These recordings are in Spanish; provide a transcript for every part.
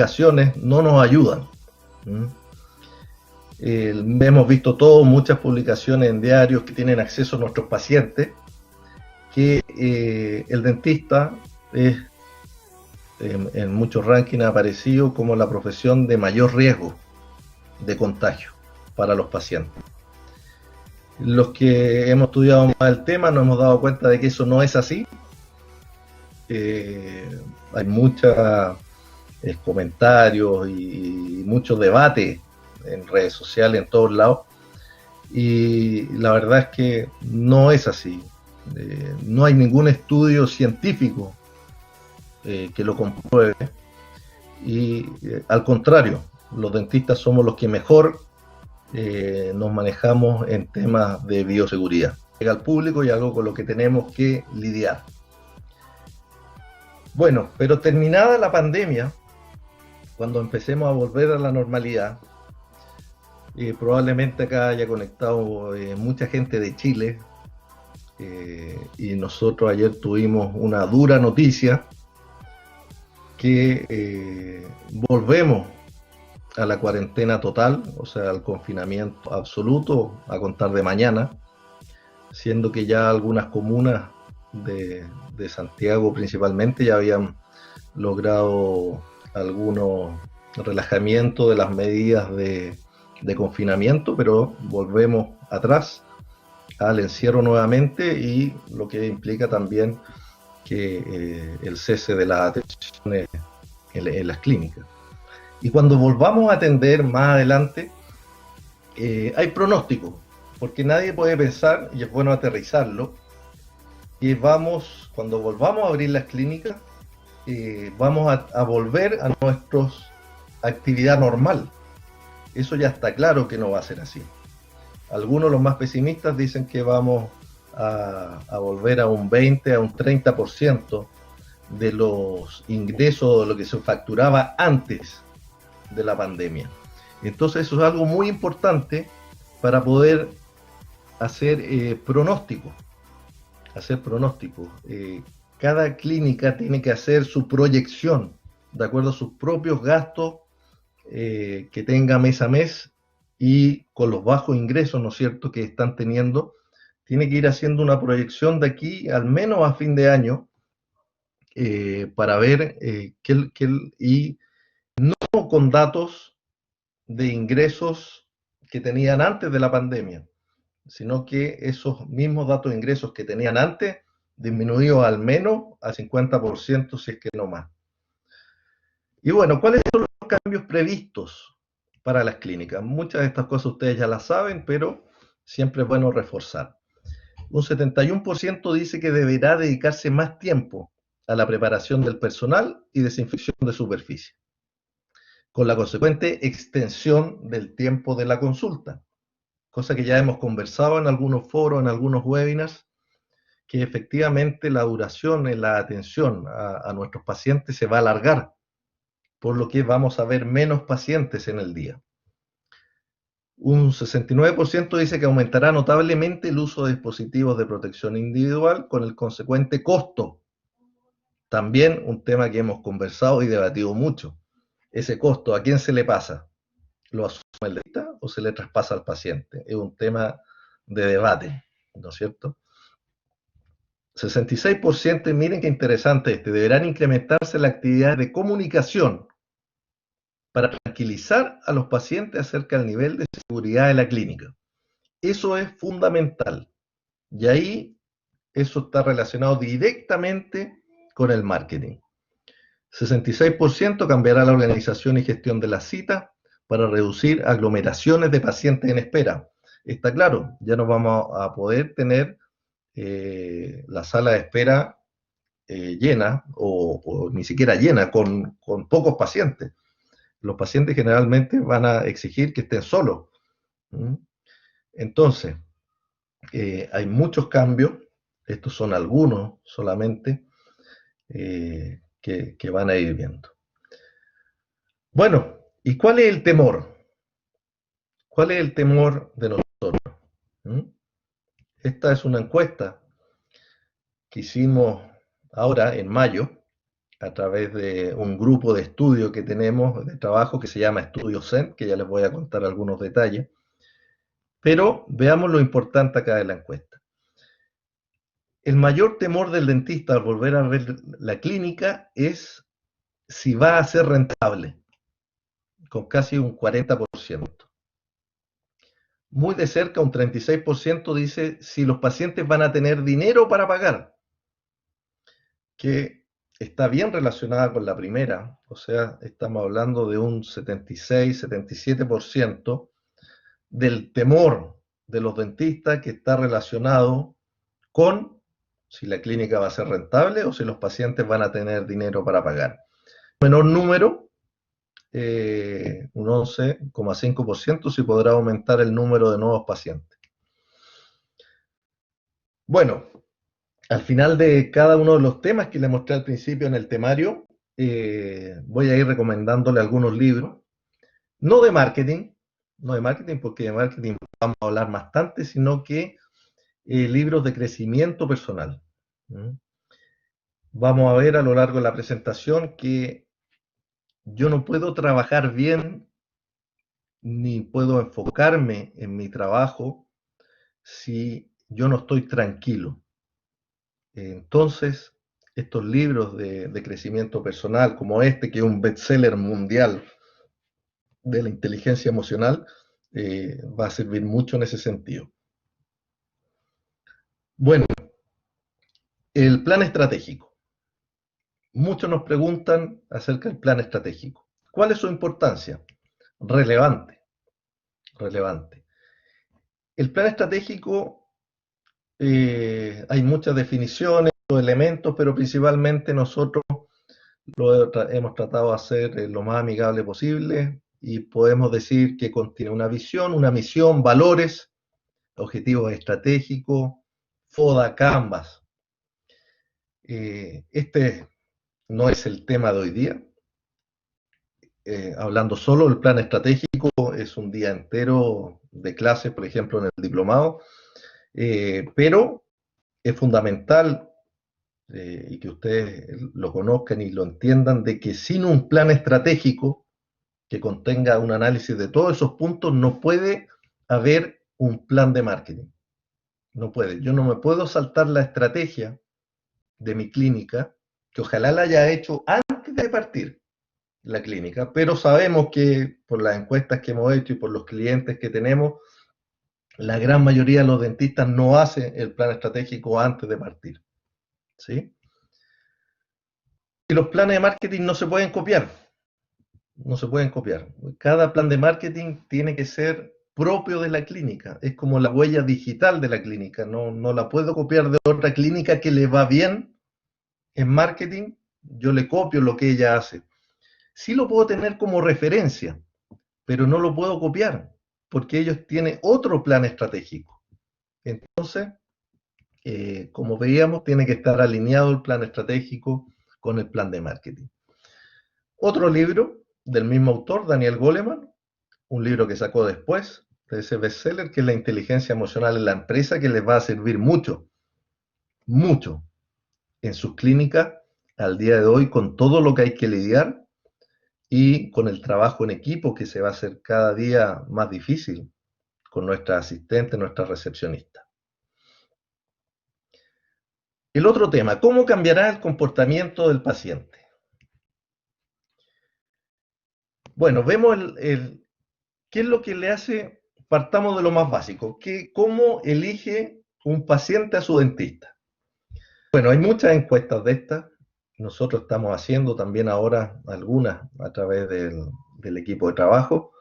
publicaciones no nos ayudan. Hemos visto muchas publicaciones en diarios que tienen acceso a nuestros pacientes, que el dentista es, en muchos rankings ha aparecido como la profesión de mayor riesgo de contagio para los pacientes. Los que hemos estudiado más el tema nos hemos dado cuenta de que eso no es así. Hay muchos comentarios y mucho debate en redes sociales, en todos lados, y la verdad es que no es así. No hay ningún estudio científico que lo compruebe, y al contrario, los dentistas somos los que mejor nos manejamos en temas de bioseguridad. Llega al público y algo con lo que tenemos que lidiar. Bueno, pero terminada la pandemia, cuando empecemos a volver a la normalidad, probablemente acá haya conectado mucha gente de Chile, y nosotros ayer tuvimos una dura noticia, que volvemos a la cuarentena total, o sea, al confinamiento absoluto a contar de mañana, siendo que ya algunas comunas de Santiago principalmente ya habían logrado algunos relajamientos de las medidas de confinamiento, pero volvemos atrás al encierro nuevamente, y lo que implica también que el cese de las atenciones en las clínicas. Y cuando volvamos a atender más adelante, hay pronósticos, porque nadie puede pensar, y es bueno aterrizarlo, que cuando volvamos a abrir las clínicas, vamos a volver a nuestra actividad normal. Eso ya está claro que no va a ser así. Algunos, los más pesimistas, dicen que vamos a volver a un 20, a un 30% de los ingresos, de lo que se facturaba antes de la pandemia. Entonces eso es algo muy importante para poder hacer pronósticos. Cada clínica tiene que hacer su proyección de acuerdo a sus propios gastos que tenga mes a mes, y con los bajos ingresos, ¿no es cierto?, que están teniendo, tiene que ir haciendo una proyección de aquí al menos a fin de año, para ver y no con datos de ingresos que tenían antes de la pandemia, sino que esos mismos datos de ingresos que tenían antes, disminuidos al menos al 50%, si es que no más. Y bueno, ¿cuáles son los cambios previstos para las clínicas? Muchas de estas cosas ustedes ya las saben, pero siempre es bueno reforzar. Un 71% dice que deberá dedicarse más tiempo a la preparación del personal y desinfección de superficie, con la consecuente extensión del tiempo de la consulta, cosa que ya hemos conversado en algunos foros, en algunos webinars, que efectivamente la duración en la atención a nuestros pacientes se va a alargar, por lo que vamos a ver menos pacientes en el día. Un 69% dice que aumentará notablemente el uso de dispositivos de protección individual, con el consecuente costo. También un tema que hemos conversado y debatido mucho. Ese costo, ¿a quién se le pasa? ¿Lo asume el dentista o se le traspasa al paciente? Es un tema de debate, ¿no es cierto? 66%, y miren qué interesante deberán incrementarse las actividades de comunicación para tranquilizar a los pacientes acerca del nivel de seguridad de la clínica. Eso es fundamental. Y ahí eso está relacionado directamente con el marketing. 66% cambiará la organización y gestión de la cita para reducir aglomeraciones de pacientes en espera. Está claro, ya no vamos a poder tener la sala de espera llena, o ni siquiera llena, con pocos pacientes. Los pacientes generalmente van a exigir que estén solos. Entonces, hay muchos cambios, estos son algunos solamente, que van a ir viendo. Bueno, ¿y cuál es el temor? ¿Cuál es el temor de nosotros? Esta es una encuesta que hicimos ahora en mayo, a través de un grupo de estudio que tenemos de trabajo que se llama Estudio Zen, que ya les voy a contar algunos detalles. Pero veamos lo importante acá de la encuesta. El mayor temor del dentista al volver a ver la clínica es si va a ser rentable, con casi un 40%. Muy de cerca, un 36% dice si los pacientes van a tener dinero para pagar, que está bien relacionada con la primera, o sea, estamos hablando de un 76-77% del temor de los dentistas que está relacionado con si la clínica va a ser rentable o si los pacientes van a tener dinero para pagar. Menor número, un 11,5%, si podrá aumentar el número de nuevos pacientes. Bueno, al final de cada uno de los temas que le mostré al principio en el temario, voy a ir recomendándole algunos libros, no de marketing, no de marketing, porque de marketing vamos a hablar bastante, sino que libros de crecimiento personal. Vamos a ver a lo largo de la presentación que yo no puedo trabajar bien ni puedo enfocarme en mi trabajo si yo no estoy tranquilo. Entonces, estos libros de crecimiento personal, como este, que es un bestseller mundial de la inteligencia emocional, va a servir mucho en ese sentido. Bueno, el plan estratégico. Muchos nos preguntan acerca del plan estratégico. ¿Cuál es su importancia? Relevante, relevante. El plan estratégico, hay muchas definiciones, elementos, pero principalmente nosotros hemos tratado de hacer lo más amigable posible y podemos decir que contiene una visión, una misión, valores, objetivos estratégicos, FODA, Canvas. Este no es el tema de hoy día. Hablando solo del plan estratégico, es un día entero de clase, por ejemplo, en el diplomado, pero es fundamental y que ustedes lo conozcan y lo entiendan, de que sin un plan estratégico que contenga un análisis de todos esos puntos, no puede haber un plan de marketing. No puede. Yo no me puedo saltar la estrategia de mi clínica, que ojalá la haya hecho antes de partir la clínica, pero sabemos que por las encuestas que hemos hecho y por los clientes que tenemos, la gran mayoría de los dentistas no hacen el plan estratégico antes de partir. ¿Sí? Y los planes de marketing no se pueden copiar. No se pueden copiar. Cada plan de marketing tiene que ser propio de la clínica. Es como la huella digital de la clínica. No la puedo copiar de otra clínica que le va bien en marketing. Yo le copio lo que ella hace. Sí lo puedo tener como referencia, pero no lo puedo copiar porque ellos tienen otro plan estratégico. Entonces, como veíamos, tiene que estar alineado el plan estratégico con el plan de marketing. Otro libro del mismo autor, Daniel Goleman, un libro que sacó después de ese bestseller, que es La inteligencia emocional en la empresa, que les va a servir mucho, mucho en sus clínicas al día de hoy, con todo lo que hay que lidiar y con el trabajo en equipo que se va a hacer cada día más difícil con nuestra asistente, nuestra recepcionista. El otro tema, ¿cómo cambiará el comportamiento del paciente? Bueno, vemos qué es lo que le hace, partamos de lo más básico, cómo elige un paciente a su dentista. Bueno, hay muchas encuestas de estas, nosotros estamos haciendo también ahora algunas a través del equipo de trabajo.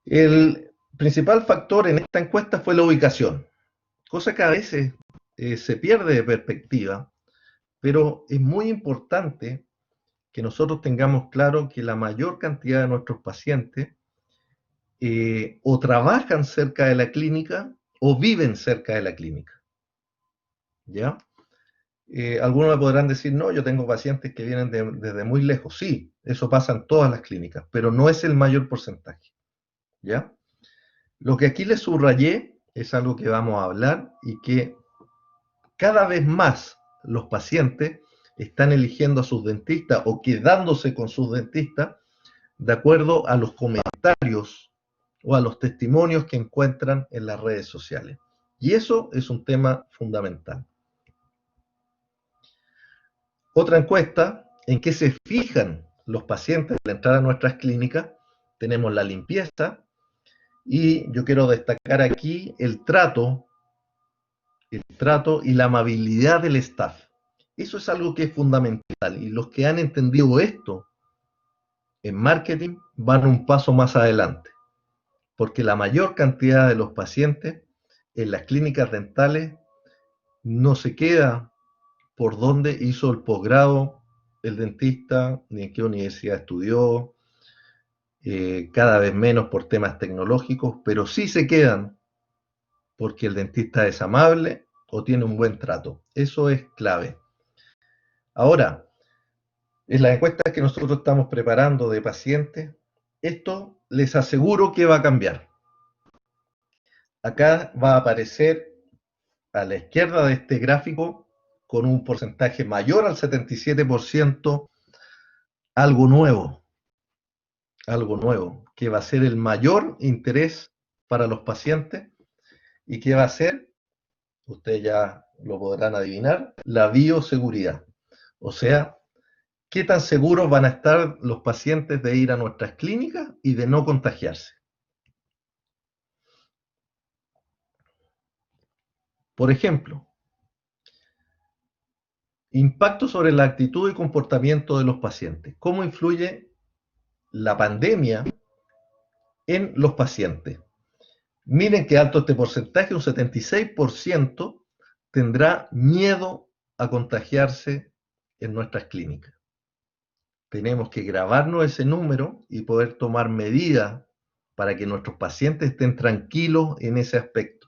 El principal factor en esta encuesta fue la ubicación, cosa que a veces se pierde de perspectiva, pero es muy importante que nosotros tengamos claro que la mayor cantidad de nuestros pacientes o trabajan cerca de la clínica o viven cerca de la clínica. ¿Ya? Algunos me podrán decir, no, yo tengo pacientes que vienen desde muy lejos. Sí, eso pasa en todas las clínicas, pero no es el mayor porcentaje. ¿Ya? Lo que aquí les subrayé es algo que vamos a hablar y que cada vez más los pacientes están eligiendo a sus dentistas o quedándose con sus dentistas de acuerdo a los comentarios o a los testimonios que encuentran en las redes sociales. Y eso es un tema fundamental. Otra encuesta en que se fijan los pacientes al entrar a nuestras clínicas, tenemos la limpieza y yo quiero destacar aquí el trato y la amabilidad del staff. Eso es algo que es fundamental y los que han entendido esto en marketing van un paso más adelante, porque la mayor cantidad de los pacientes en las clínicas dentales no se queda por dónde hizo el posgrado el dentista, ni en qué universidad estudió, cada vez menos por temas tecnológicos, pero sí se quedan porque el dentista es amable o tiene un buen trato. Eso es clave. Ahora, en las encuestas que nosotros estamos preparando de pacientes, esto les aseguro que va a cambiar. Acá va a aparecer a la izquierda de este gráfico con un porcentaje mayor al 77%, algo nuevo, que va a ser el mayor interés para los pacientes y que va a ser, ustedes ya lo podrán adivinar, la bioseguridad. O sea, qué tan seguros van a estar los pacientes de ir a nuestras clínicas y de no contagiarse. Por ejemplo, impacto sobre la actitud y comportamiento de los pacientes. ¿Cómo influye la pandemia en los pacientes? Miren qué alto este porcentaje, un 76% tendrá miedo a contagiarse en nuestras clínicas. Tenemos que grabarnos ese número y poder tomar medidas para que nuestros pacientes estén tranquilos en ese aspecto.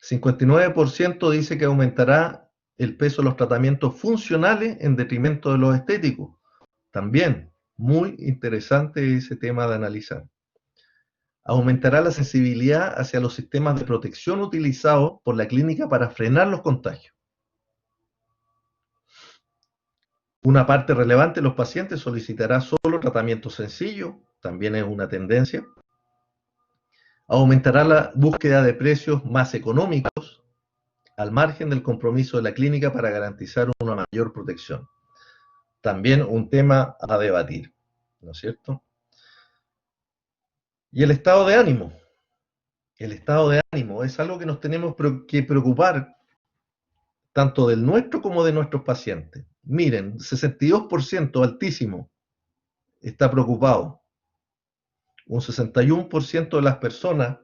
59% dice que aumentará el peso de los tratamientos funcionales en detrimento de los estéticos. También muy interesante ese tema de analizar. Aumentará la sensibilidad hacia los sistemas de protección utilizados por la clínica para frenar los contagios. Una parte relevante de los pacientes solicitará solo tratamiento sencillo, también es una tendencia. Aumentará la búsqueda de precios más económicos, al margen del compromiso de la clínica para garantizar una mayor protección. También un tema a debatir, ¿no es cierto? Y el estado de ánimo. El estado de ánimo es algo que nos tenemos que preocupar tanto del nuestro como de nuestros pacientes. Miren, 62% altísimo está preocupado. Un 61% de las personas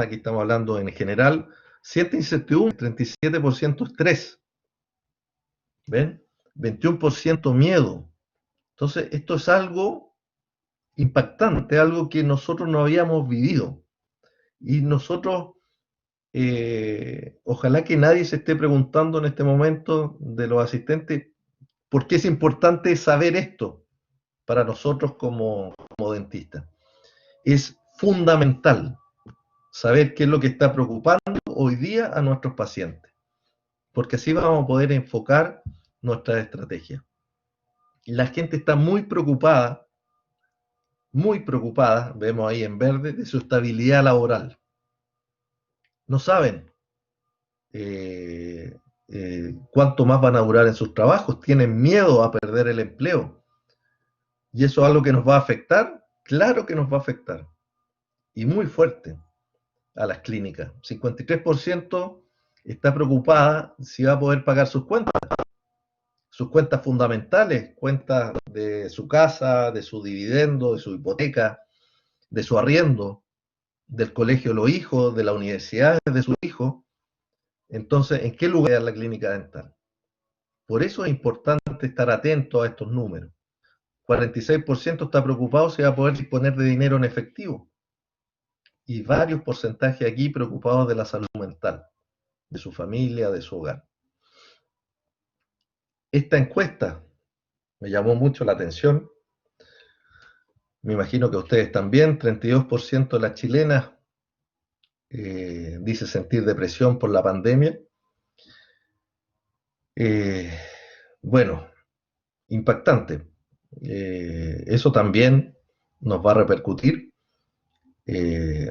que estamos hablando en general, siente incertidumbre, 37% estrés. ¿Ven? 21% miedo. Entonces, esto es algo impactante, algo que nosotros no habíamos vivido. Y nosotros, ojalá que nadie se esté preguntando en este momento de los asistentes por qué es importante saber esto para nosotros como dentistas. Es fundamental saber qué es lo que está preocupando hoy día a nuestros pacientes, porque así vamos a poder enfocar nuestras estrategias. La gente está muy preocupada, vemos ahí en verde, de su estabilidad laboral. No saben cuánto más van a durar en sus trabajos, tienen miedo a perder el empleo. ¿Y eso es algo que nos va a afectar? Claro que nos va a afectar. Y muy fuerte a las clínicas. 53% está preocupada si va a poder pagar sus cuentas fundamentales, cuentas de su casa, de su dividendo, de su hipoteca, de su arriendo, del colegio de los hijos, de la universidad de sus hijos. Entonces, ¿en qué lugar es la clínica dental? Por eso es importante estar atento a estos números. 46% está preocupado si va a poder disponer de dinero en efectivo. Y varios porcentajes aquí preocupados de la salud mental, de su familia, de su hogar. Esta encuesta me llamó mucho la atención. Me imagino que ustedes también. 32% de las chilenas dice sentir depresión por la pandemia. Eh, bueno, impactante. Eso también nos va a repercutir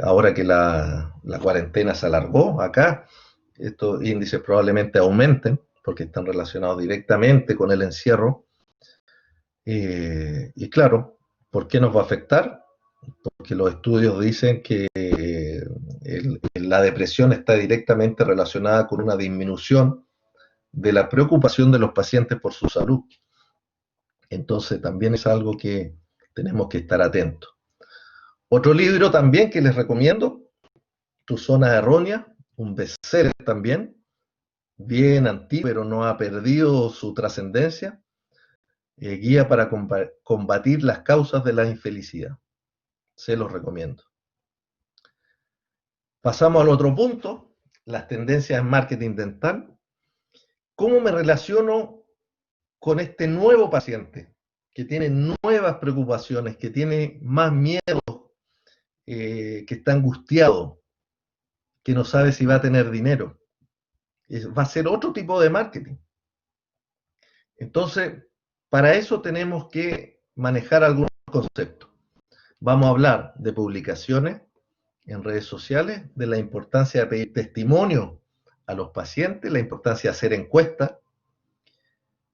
ahora que la cuarentena se alargó acá. Estos índices probablemente aumenten porque están relacionados directamente con el encierro. Y claro, ¿por qué nos va a afectar? Porque los estudios dicen que la depresión está directamente relacionada con una disminución de la preocupación de los pacientes por su salud. Entonces también es algo que tenemos que estar atentos. Otro libro también que les recomiendo, Tu zona errónea, un bestseller también, bien antiguo, pero no ha perdido su trascendencia, guía para combatir las causas de la infelicidad. Se los recomiendo. Pasamos al otro punto, las tendencias en marketing dental. ¿Cómo me relaciono con este nuevo paciente que tiene nuevas preocupaciones, que tiene más miedo, que está angustiado, que no sabe si va a tener dinero? Va a ser otro tipo de marketing. Entonces, para eso tenemos que manejar algunos conceptos. Vamos a hablar de publicaciones en redes sociales, de la importancia de pedir testimonio a los pacientes, la importancia de hacer encuestas.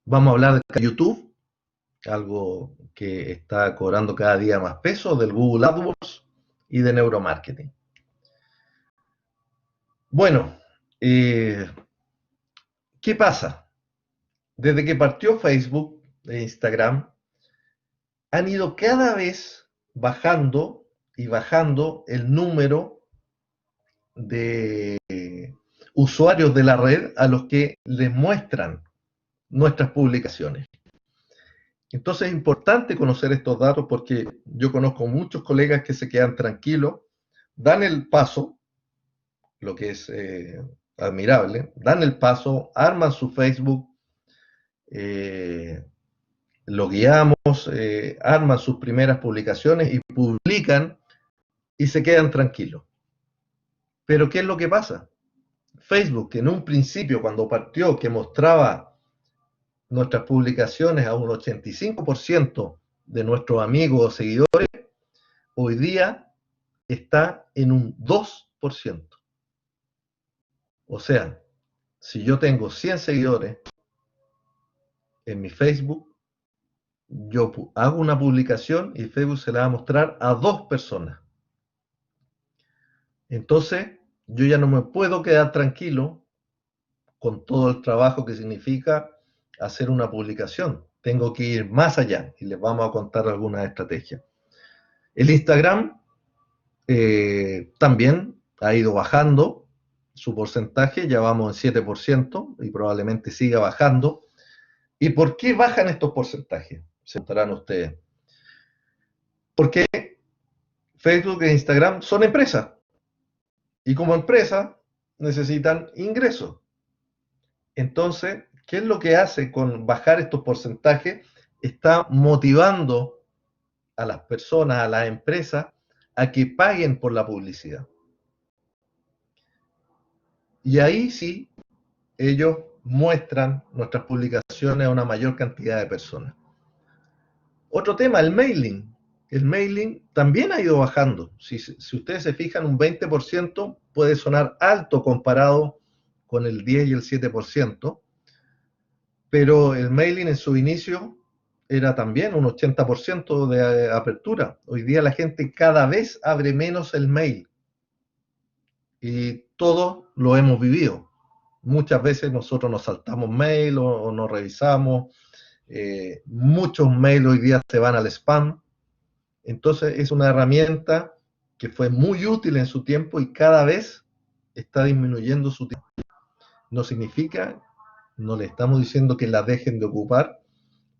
Vamos a hablar de YouTube, algo que está cobrando cada día más peso, del Google AdWords y de neuromarketing. Bueno, ¿qué pasa? Desde que partió Facebook e Instagram, han ido cada vez bajando y bajando el número de usuarios de la red a los que les muestran nuestras publicaciones. Entonces es importante conocer estos datos porque yo conozco muchos colegas que se quedan tranquilos, dan el paso, lo que es admirable, dan el paso, arman su Facebook, lo guiamos, arman sus primeras publicaciones y publican y se quedan tranquilos. Pero ¿qué es lo que pasa? Facebook, que en un principio, cuando partió, que mostraba nuestras publicaciones a un 85% de nuestros amigos o seguidores, hoy día está en un 2%. O sea, si yo tengo 100 seguidores en mi Facebook, yo hago una publicación y Facebook se la va a mostrar a 2 personas. Entonces, yo ya no me puedo quedar tranquilo con todo el trabajo que significa hacer una publicación. Tengo que ir más allá y les vamos a contar algunas estrategias. El Instagram también ha ido bajando su porcentaje, ya vamos en 7% y probablemente siga bajando. ¿Y por qué bajan estos porcentajes? Se preguntarán ustedes. Porque Facebook e Instagram son empresas y como empresas necesitan ingresos. Entonces, ¿qué es lo que hace con bajar estos porcentajes? Está motivando a las personas, a las empresas, a que paguen por la publicidad. Y ahí sí, ellos muestran nuestras publicaciones a una mayor cantidad de personas. Otro tema, el mailing. El mailing también ha ido bajando. Si ustedes se fijan, un 20% puede sonar alto comparado con el 10 y el 7%, pero el mailing en su inicio era también un 80% de apertura. Hoy día la gente cada vez abre menos el mail y todos lo hemos vivido. Muchas veces nosotros nos saltamos mail o no revisamos. Muchos mails hoy día se van al spam. Entonces es una herramienta que fue muy útil en su tiempo y cada vez está disminuyendo su tiempo. No significa, no le estamos diciendo que la dejen de ocupar,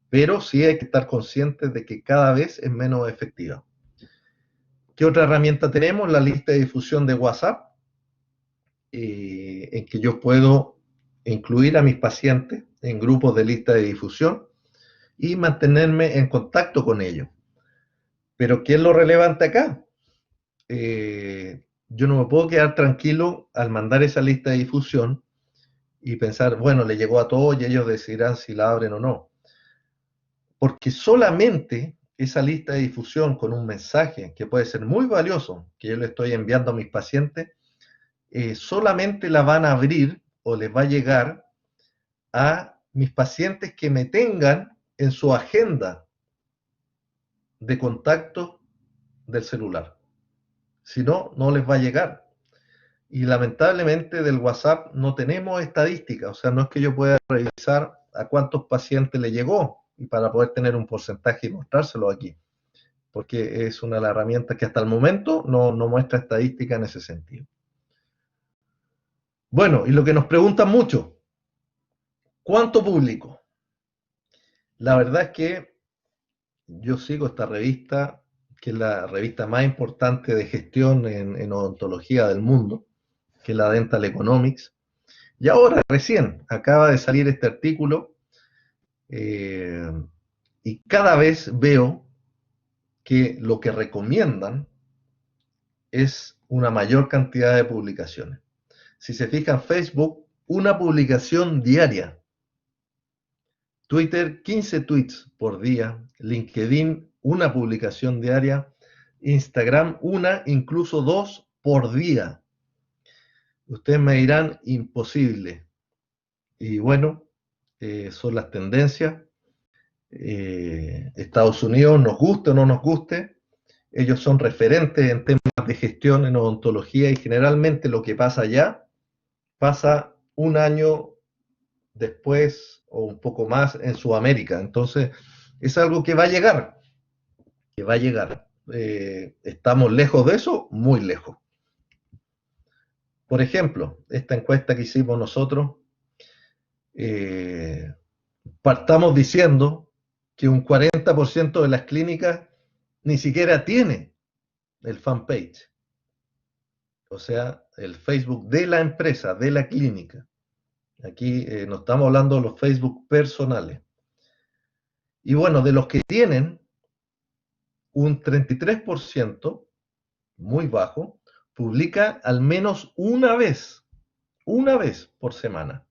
pero sí hay que estar conscientes de que cada vez es menos efectiva. ¿Qué otra herramienta tenemos? La lista de difusión de WhatsApp, en que yo puedo incluir a mis pacientes en grupos de lista de difusión y mantenerme en contacto con ellos. Pero ¿qué es lo relevante acá? Yo no me puedo quedar tranquilo al mandar esa lista de difusión y pensar, bueno, le llegó a todos y ellos decidirán si la abren o no. Porque solamente esa lista de difusión con un mensaje que puede ser muy valioso, que yo le estoy enviando a mis pacientes, solamente la van a abrir o les va a llegar a mis pacientes que me tengan en su agenda de contacto del celular. Si no, no les va a llegar. Y lamentablemente del WhatsApp no tenemos estadísticas, o sea, no es que yo pueda revisar a cuántos pacientes le llegó y para poder tener un porcentaje y mostrárselo aquí, porque es una de las herramientas que hasta el momento no muestra estadística en ese sentido. Bueno, y lo que nos preguntan mucho, ¿cuánto publico? La verdad es que yo sigo esta revista, que es la revista más importante de gestión en odontología del mundo, que es la Dental Economics. Y ahora, recién, acaba de salir este artículo eh, y cada vez veo que lo que recomiendan es una mayor cantidad de publicaciones. Si se fijan, Facebook, una publicación diaria. Twitter, 15 tweets por día. LinkedIn, una publicación diaria. Instagram, una, incluso dos por día. Ustedes me dirán, imposible. Y bueno, son las tendencias. Estados Unidos, nos guste o no nos guste, ellos son referentes en temas de gestión en odontología y generalmente lo que pasa allá pasa un año después o un poco más en Sudamérica. Entonces, es algo que va a llegar, que va a llegar. ¿Estamos lejos de eso? Muy lejos. Por ejemplo, esta encuesta que hicimos nosotros, eh, partamos diciendo que un 40% de las clínicas ni siquiera tiene el fanpage, o sea, el Facebook de la empresa, de la clínica. Aquí no estamos hablando de los Facebook personales. Y bueno, de los que tienen, un 33%, muy bajo, publica al menos una vez por semana.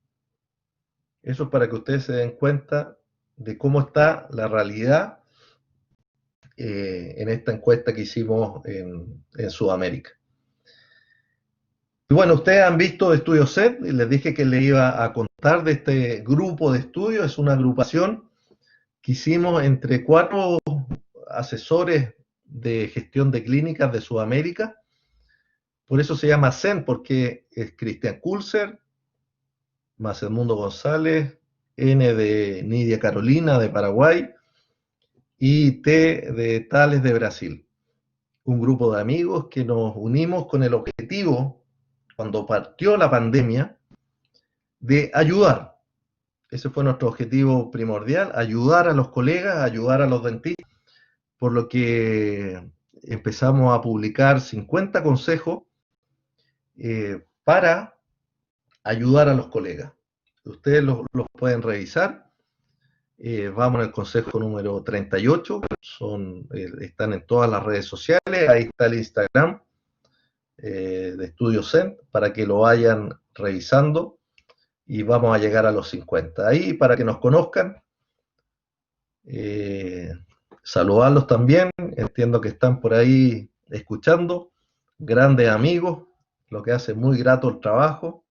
Eso es para que ustedes se den cuenta de cómo está la realidad en esta encuesta que hicimos en Sudamérica. Y bueno, ustedes han visto Estudio Set y les dije que les iba a contar de este grupo de estudio. Es una agrupación que hicimos entre 4 asesores de gestión de clínicas de Sudamérica. Por eso se llama CEN, porque es Cristian Kulzer, más Edmundo González, N de Nidia Carolina de Paraguay y T de Tales de Brasil. Un grupo de amigos que nos unimos con el objetivo, cuando partió la pandemia, de ayudar. Ese fue nuestro objetivo primordial, ayudar a los colegas, ayudar a los dentistas, por lo que empezamos a publicar 50 consejos para ayudar a los colegas. Ustedes los pueden revisar. Vamos en el consejo número 38, están en todas las redes sociales, ahí está el Instagram de Estudio Zen, para que lo vayan revisando y vamos a llegar a los 50. Ahí, para que nos conozcan, saludarlos también, entiendo que están por ahí escuchando, grandes amigos, lo que hace muy grato el trabajo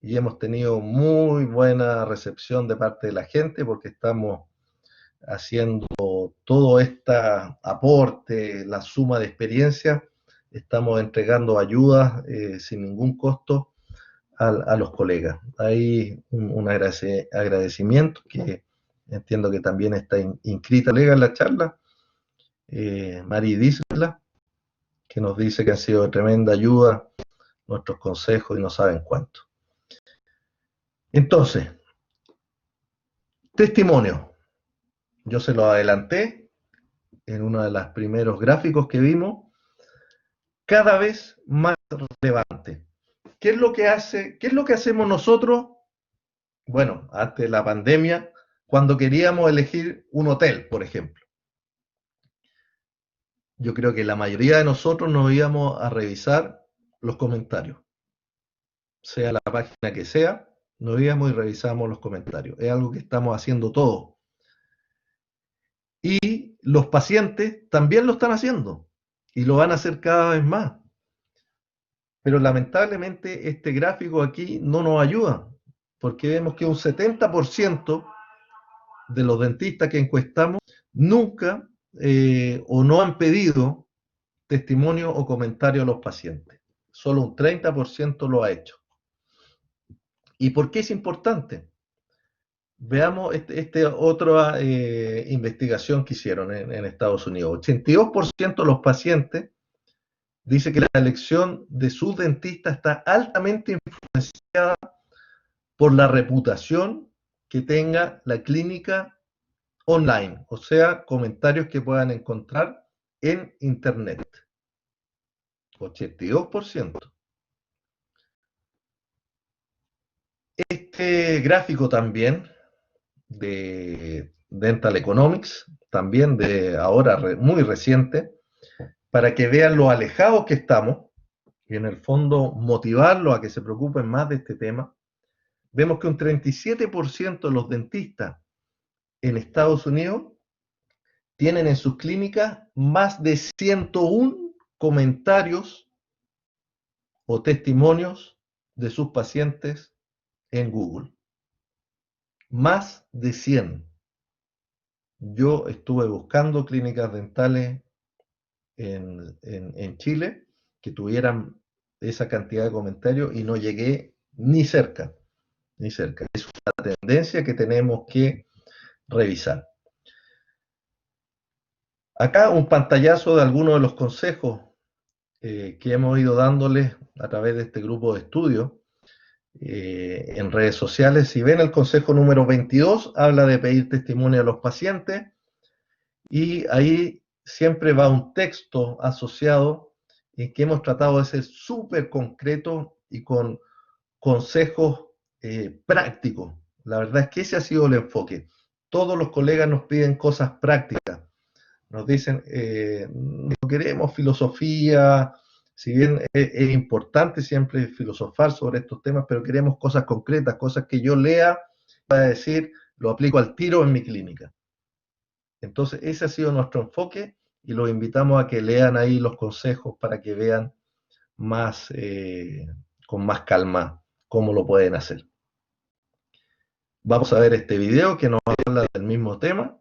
y hemos tenido muy buena recepción de parte de la gente porque estamos haciendo todo este aporte, la suma de experiencia, estamos entregando ayudas sin ningún costo a los colegas. Hay un agradecimiento que entiendo que también está inscrita colega en la charla, Mari Disla, que nos dice que han sido de tremenda ayuda nuestros consejos y no saben cuánto. Entonces, testimonio. Yo se lo adelanté en uno de los primeros gráficos que vimos, cada vez más relevante. ¿Qué es lo que hacemos nosotros? Bueno, antes de la pandemia, cuando queríamos elegir un hotel, por ejemplo. Yo creo que la mayoría de nosotros nos íbamos a revisar los comentarios, sea la página que sea, Nos íbamos y revisamos los comentarios. Es algo que estamos haciendo todos. Y los pacientes también lo están haciendo y lo van a hacer cada vez más. Pero lamentablemente este gráfico aquí no nos ayuda, porque vemos que un 70% de los dentistas que encuestamos nunca o no han pedido testimonio o comentario a los pacientes. Solo un 30% lo ha hecho. ¿Y por qué es importante? Veamos otra investigación que hicieron en Estados Unidos. 82% de los pacientes dice que la elección de su dentista está altamente influenciada por la reputación que tenga la clínica online, o sea, comentarios que puedan encontrar en Internet. 82%. Este gráfico también de Dental Economics, también de ahora muy reciente, para que vean lo alejados que estamos y en el fondo motivarlos a que se preocupen más de este tema. Vemos que un 37% de los dentistas en Estados Unidos tienen en sus clínicas más de 101 comentarios o testimonios de sus pacientes en Google. Más de 100. Yo estuve buscando clínicas dentales en Chile que tuvieran esa cantidad de comentarios y no llegué ni cerca, ni cerca. Es una tendencia que tenemos que revisar. Acá un pantallazo de algunos de los consejos que hemos ido dándoles a través de este grupo de estudio en redes sociales. Si ven el consejo número 22, habla de pedir testimonio a los pacientes y ahí siempre va un texto asociado en que hemos tratado de ser súper concreto y con consejos prácticos. La verdad es que ese ha sido el enfoque. Todos los colegas nos piden cosas prácticas. Nos dicen, no queremos filosofía, si bien es importante siempre filosofar sobre estos temas, pero queremos cosas concretas, cosas que yo lea para decir, lo aplico al tiro en mi clínica. Entonces, ese ha sido nuestro enfoque y los invitamos a que lean ahí los consejos para que vean más, con más calma cómo lo pueden hacer. Vamos a ver este video que nos habla del mismo tema.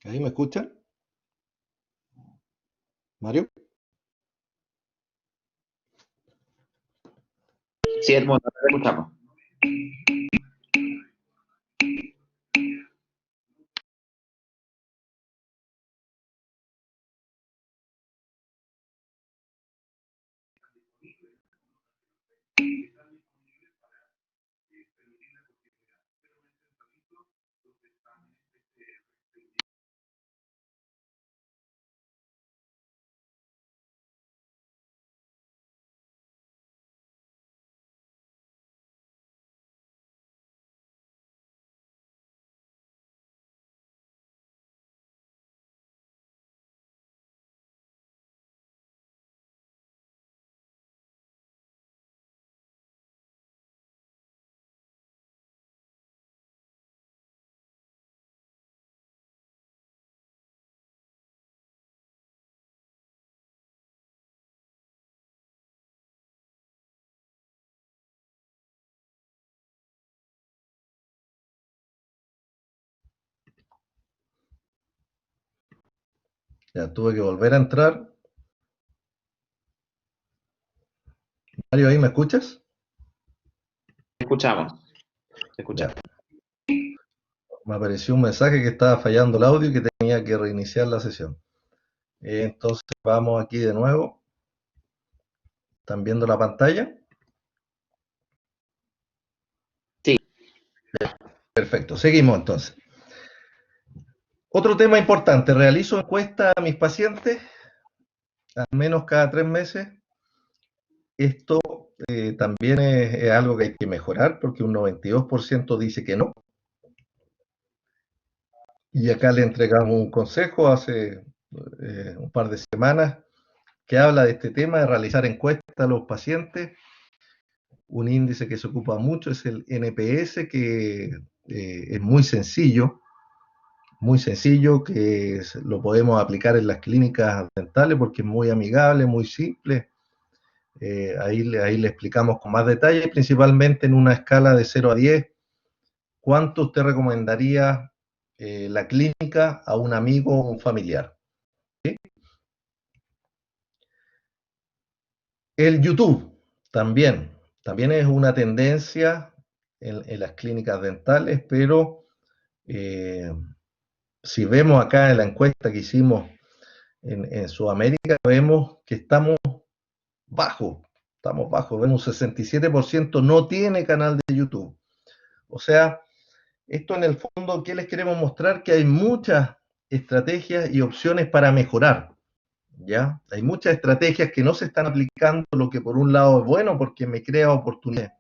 ¿Ahí me escuchan? Mario. Sí, Edmundo, te escuchamos. Ya tuve que volver a entrar. Mario, ¿ahí me escuchas? Te escuchamos, te escuchamos. Ya. Me apareció un mensaje que estaba fallando el audio y que tenía que reiniciar la sesión. Entonces vamos aquí de nuevo. ¿Están viendo la pantalla? Sí. Perfecto, seguimos entonces. Otro tema importante, realizo encuestas a mis pacientes, al menos cada 3 meses. Esto también es algo que hay que mejorar porque un 92% dice que no. Y acá le entregamos un consejo hace un par de semanas que habla de este tema de realizar encuestas a los pacientes. Un índice que se ocupa mucho es el NPS, que es muy sencillo, que lo podemos aplicar en las clínicas dentales porque es muy amigable, muy simple. Ahí le explicamos con más detalle, principalmente en una escala de 0 a 10, cuánto usted recomendaría la clínica a un amigo o un familiar. ¿Sí? El YouTube también es una tendencia en las clínicas dentales, pero eh, si vemos acá en la encuesta que hicimos en Sudamérica, vemos que bajos, estamos bajos, vemos un 67% no tiene canal de YouTube. O sea, esto en el fondo, ¿qué les queremos mostrar? Que hay muchas estrategias y opciones para mejorar, ¿ya? Hay muchas estrategias que no se están aplicando, lo que por un lado es bueno porque me crea oportunidades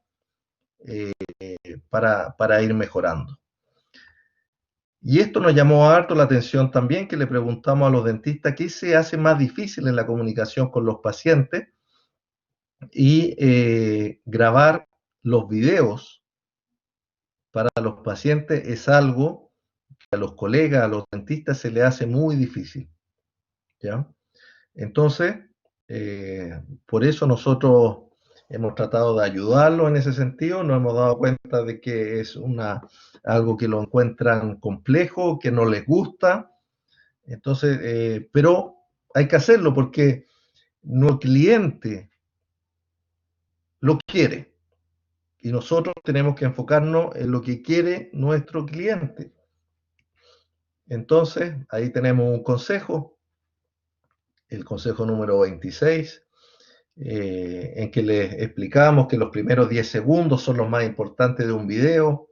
eh, para ir mejorando. Y esto nos llamó harto la atención también, que le preguntamos a los dentistas qué se hace más difícil en la comunicación con los pacientes y grabar los videos para los pacientes es algo que a los colegas, a los dentistas se les hace muy difícil, ¿ya? Entonces, por eso nosotros hemos tratado de ayudarlos en ese sentido, nos hemos dado cuenta de que es algo que lo encuentran complejo, que no les gusta, entonces, pero hay que hacerlo porque nuestro cliente lo quiere y nosotros tenemos que enfocarnos en lo que quiere nuestro cliente. Entonces, ahí tenemos un consejo, el consejo número 26, en que les explicamos que los primeros 10 segundos son los más importantes de un video.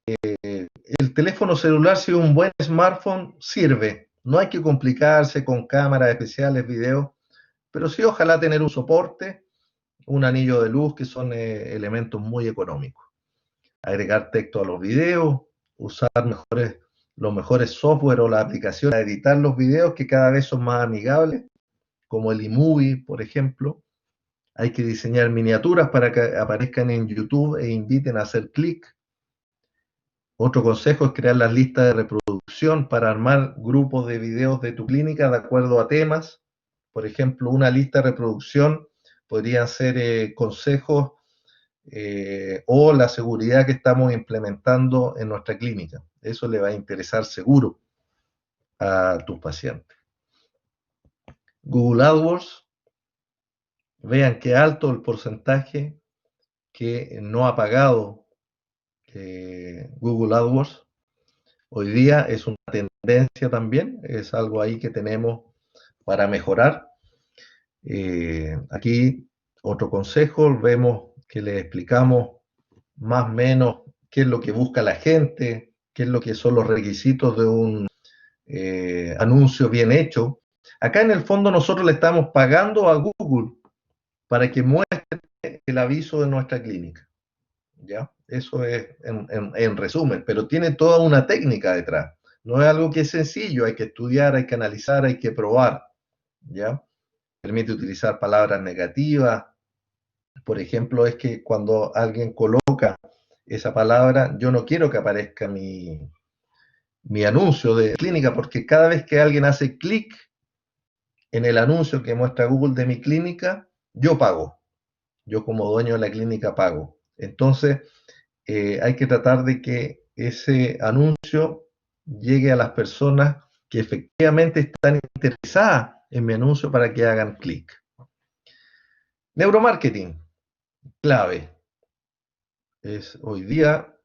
El teléfono celular, si es un buen smartphone, sirve. No hay que complicarse con cámaras especiales, videos, pero sí ojalá tener un soporte, un anillo de luz, que son elementos muy económicos. Agregar texto a los videos, usar los mejores software o las aplicaciones para editar los videos que cada vez son más amigables, como el iMovie, por ejemplo. Hay que diseñar miniaturas para que aparezcan en YouTube e inviten a hacer clic. Otro consejo es crear las listas de reproducción para armar grupos de videos de tu clínica de acuerdo a temas. Por ejemplo, una lista de reproducción podrían ser consejos o la seguridad que estamos implementando en nuestra clínica. Eso le va a interesar seguro. a tus pacientes. Google AdWords, vean qué alto el porcentaje que no ha pagado Google AdWords. Hoy día es una tendencia también, es algo ahí que tenemos para mejorar. Aquí otro consejo, vemos que le explicamos más o menos qué es lo que busca la gente, qué es lo que son los requisitos de un anuncio bien hecho. Acá en el fondo nosotros le estamos pagando a Google para que muestre el aviso de nuestra clínica. ¿Ya? Eso es en resumen, pero tiene toda una técnica detrás. No es algo que es sencillo, hay que estudiar, hay que analizar, hay que probar. ¿Ya? Permite utilizar palabras negativas. Por ejemplo, es que cuando alguien coloca esa palabra, yo no quiero que aparezca mi anuncio de clínica, porque cada vez que alguien hace clic en el anuncio que muestra Google de mi clínica, yo pago. Yo como dueño de la clínica pago. Entonces, hay que tratar de que ese anuncio llegue a las personas que efectivamente están interesadas en mi anuncio para que hagan clic. Neuromarketing, clave. Es hoy día,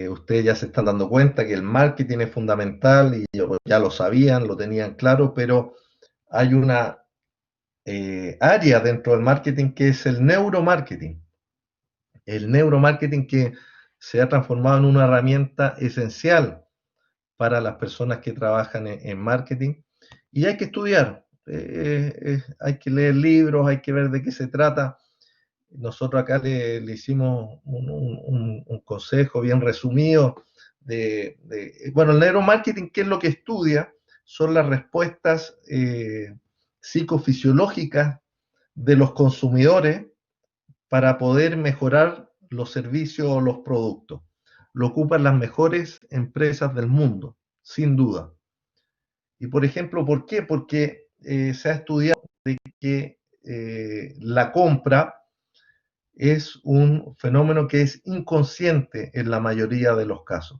ustedes ya se están dando cuenta que el marketing es fundamental y ya lo sabían, lo tenían claro, pero hay una área dentro del marketing que es el neuromarketing. El neuromarketing que se ha transformado en una herramienta esencial para las personas que trabajan en marketing y hay que estudiar, hay que leer libros, hay que ver de qué se trata. Nosotros acá le hicimos un consejo bien resumido bueno, el neuromarketing, ¿qué es lo que estudia? Son las respuestas psicofisiológicas de los consumidores para poder mejorar los servicios o los productos. Lo ocupan las mejores empresas del mundo, sin duda. Y por ejemplo, ¿por qué? Porque se ha estudiado de que la compra es un fenómeno que es inconsciente en la mayoría de los casos.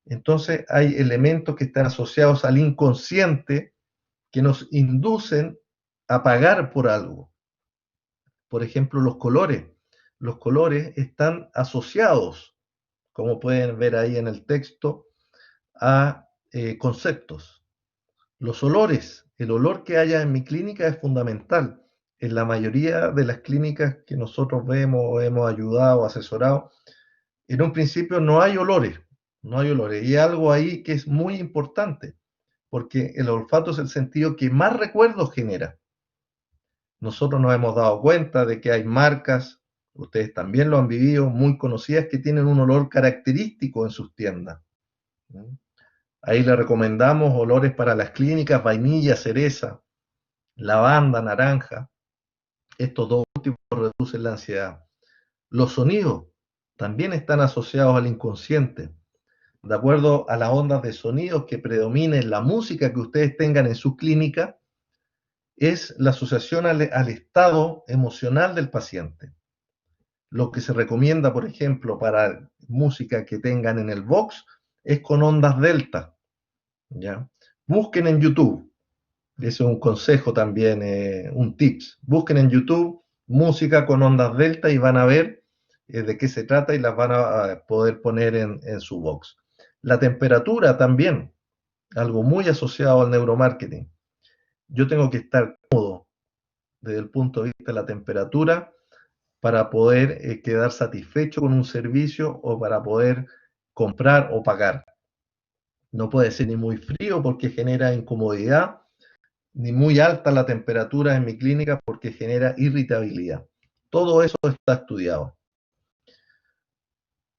Entonces hay elementos que están asociados al inconsciente que nos inducen a pagar por algo. Por ejemplo, los colores. Los colores están asociados, como pueden ver ahí en el texto, a conceptos. Los olores, el olor que haya en mi clínica es fundamental. En la mayoría de las clínicas que nosotros vemos, hemos ayudado, asesorado, en un principio no hay olores, no hay olores. Y algo ahí que es muy importante, porque el olfato es el sentido que más recuerdos genera. Nosotros nos hemos dado cuenta de que hay marcas, ustedes también lo han vivido, muy conocidas, que tienen un olor característico en sus tiendas. Ahí le recomendamos olores para las clínicas: vainilla, cereza, lavanda, naranja. Estos dos últimos reducen la ansiedad. Los sonidos también están asociados al inconsciente. De acuerdo a las ondas de sonidos que predominen, la música que ustedes tengan en su clínica es la asociación al estado emocional del paciente. Lo que se recomienda, por ejemplo, para música que tengan en el box es con ondas delta. ¿Ya? Busquen en YouTube, ese es un consejo también, un tips. Busquen en YouTube música con ondas delta y van a ver de qué se trata y las van a poder poner en su box. La temperatura también, algo muy asociado al neuromarketing. Yo tengo que estar cómodo desde el punto de vista de la temperatura para poder quedar satisfecho con un servicio o para poder comprar o pagar. No puede ser ni muy frío porque genera incomodidad, ni muy alta la temperatura en mi clínica porque genera irritabilidad. Todo eso está estudiado.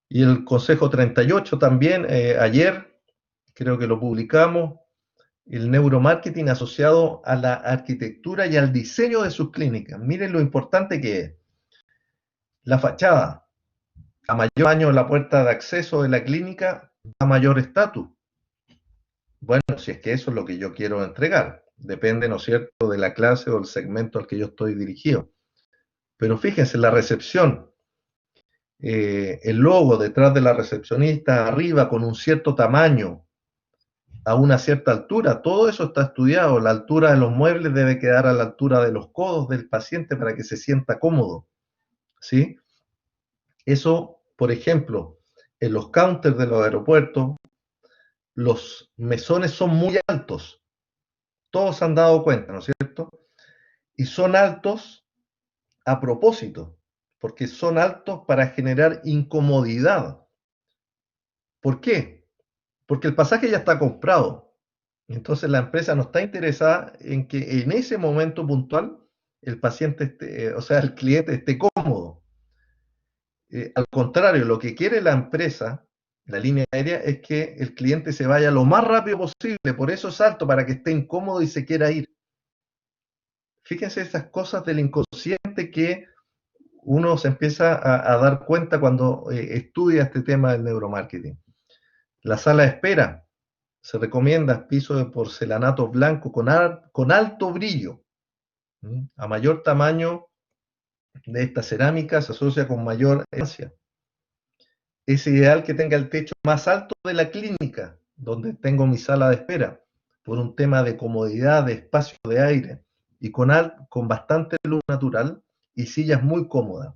Y el consejo 38 también, ayer creo que lo publicamos, el neuromarketing asociado a la arquitectura y al diseño de sus clínicas. Miren lo importante que es. La fachada, a mayor tamaño la puerta de acceso de la clínica, a mayor estatus. Bueno, si es que eso es lo que yo quiero entregar. Depende, ¿no es cierto?, de la clase o el segmento al que yo estoy dirigido. Pero fíjense, la recepción, el logo detrás de la recepcionista arriba con un cierto tamaño, a una cierta altura. Todo eso está estudiado. La altura de los muebles debe quedar a la altura de los codos del paciente para que se sienta cómodo, ¿sí? Eso, por ejemplo, en los counters de los aeropuertos, los mesones son muy altos. Todos se han dado cuenta, ¿no es cierto? Y son altos a propósito, porque son altos para generar incomodidad. ¿Por qué? Porque el pasaje ya está comprado. Entonces la empresa no está interesada en que en ese momento puntual el paciente esté, o sea, el cliente esté cómodo. Al contrario, lo que quiere la empresa, la línea aérea, es que el cliente se vaya lo más rápido posible. Por eso es alto, para que esté incómodo y se quiera ir. Fíjense esas cosas del inconsciente que uno se empieza a dar cuenta cuando estudia este tema del neuromarketing. La sala de espera se recomienda piso de porcelanato blanco con alto brillo. A mayor tamaño de esta cerámica se asocia con mayor elegancia. Es ideal que tenga el techo más alto de la clínica, donde tengo mi sala de espera, por un tema de comodidad, de espacio de aire y con bastante luz natural y sillas muy cómodas.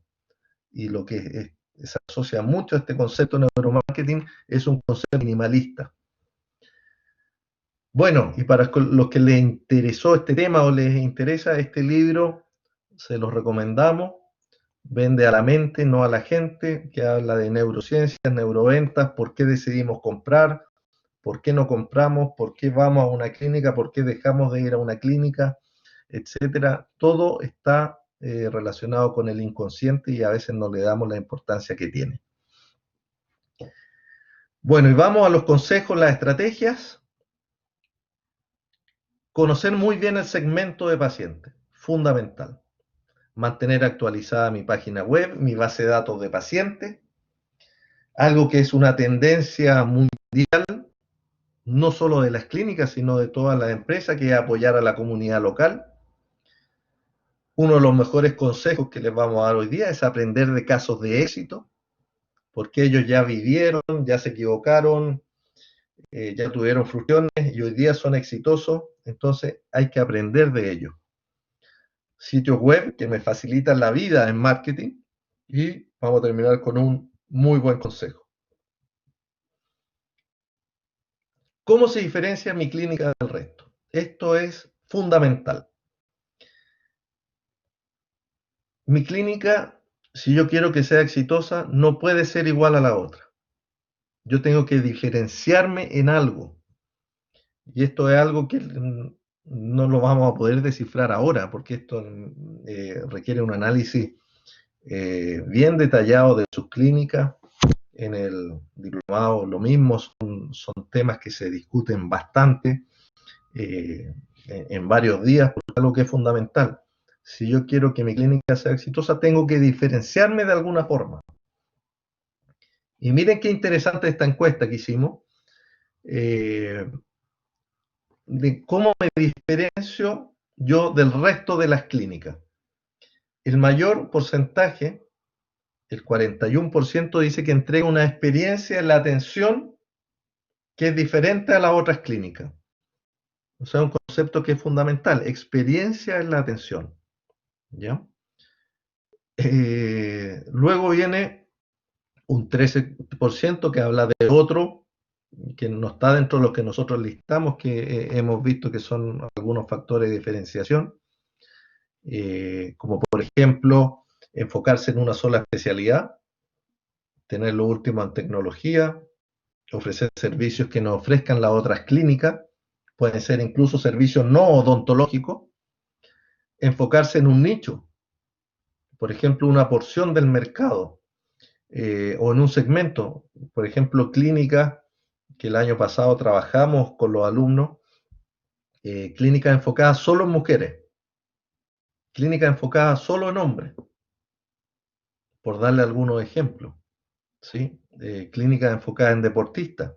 Y lo que se asocia mucho a este concepto de neuromarketing es un concepto minimalista. Bueno, y para los que les interesó este tema o les interesa este libro, se los recomendamos. Vende a la mente, no a la gente, que habla de neurociencias, neuroventas, por qué decidimos comprar, por qué no compramos, por qué vamos a una clínica, por qué dejamos de ir a una clínica, etcétera. Todo está relacionado con el inconsciente y a veces no le damos la importancia que tiene. Bueno, y vamos a los consejos, las estrategias. Conocer muy bien el segmento de pacientes, fundamental. Mantener actualizada mi página web, mi base de datos de pacientes, algo que es una tendencia mundial, no solo de las clínicas, sino de todas las empresas, que es apoyar a la comunidad local. Uno de los mejores consejos que les vamos a dar hoy día es aprender de casos de éxito, porque ellos ya vivieron, ya se equivocaron, ya tuvieron frustraciones y hoy día son exitosos, entonces hay que aprender de ellos. Sitios web que me facilitan la vida en marketing y vamos a terminar con un muy buen consejo. ¿Cómo se diferencia mi clínica del resto? Esto es fundamental. Mi clínica, si yo quiero que sea exitosa, no puede ser igual a la otra. Yo tengo que diferenciarme en algo. Y esto es algo que no lo vamos a poder descifrar ahora, porque esto requiere un análisis bien detallado de sus clínicas. En el diplomado lo mismo, son temas que se discuten bastante en varios días, porque es algo que es fundamental. Si yo quiero que mi clínica sea exitosa, tengo que diferenciarme de alguna forma. Y miren qué interesante esta encuesta que hicimos, de cómo me diferencio yo del resto de las clínicas. El mayor porcentaje, el 41%, dice que entrega una experiencia en la atención que es diferente a las otras clínicas. O sea, un concepto que es fundamental, experiencia en la atención. ¿Ya? Luego viene un 13% que habla de otro, que no está dentro de los que nosotros listamos, que hemos visto que son algunos factores de diferenciación, como por ejemplo, enfocarse en una sola especialidad, tener lo último en tecnología, ofrecer servicios que nos ofrezcan las otras clínicas, pueden ser incluso servicios no odontológicos, enfocarse en un nicho, por ejemplo, una porción del mercado, o en un segmento, por ejemplo, clínicas, que el año pasado trabajamos con los alumnos, clínicas enfocadas solo en mujeres, clínicas enfocadas solo en hombres, por darle algunos ejemplos, ¿sí? Clínicas enfocadas en deportistas.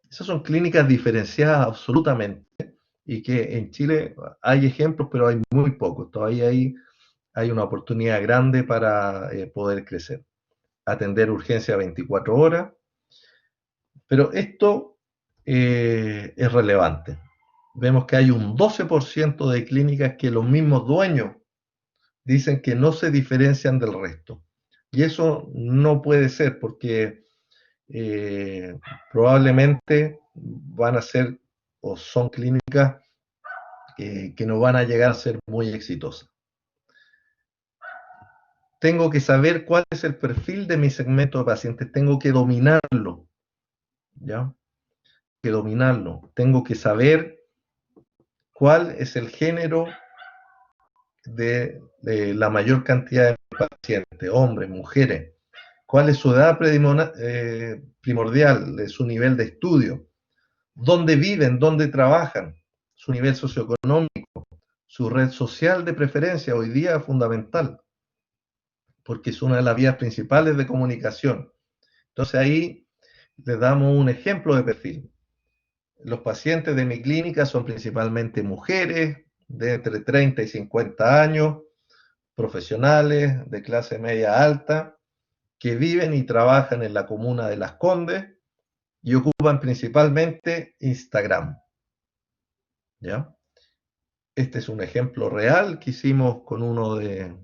Esas son clínicas diferenciadas absolutamente y que en Chile hay ejemplos, pero hay muy pocos. Todavía hay una oportunidad grande para poder crecer. Atender urgencia 24 horas. Pero esto es relevante. Vemos que hay un 12% de clínicas que los mismos dueños dicen que no se diferencian del resto. Y eso no puede ser porque probablemente van a ser o son clínicas que no van a llegar a ser muy exitosas. Tengo que saber cuál es el perfil de mi segmento de pacientes, tengo que dominarlo, ¿ya? Que dominarlo. Tengo que saber cuál es el género de la mayor cantidad de pacientes, hombres, mujeres, cuál es su edad primordial, de su nivel de estudio, dónde viven, dónde trabajan, su nivel socioeconómico, su red social de preferencia, hoy día es fundamental, porque es una de las vías principales de comunicación. Entonces ahí les damos un ejemplo de perfil. Los pacientes de mi clínica son principalmente mujeres de entre 30 y 50 años, profesionales de clase media alta, que viven y trabajan en la comuna de Las Condes y ocupan principalmente Instagram. ¿Ya? Este es un ejemplo real que hicimos con uno de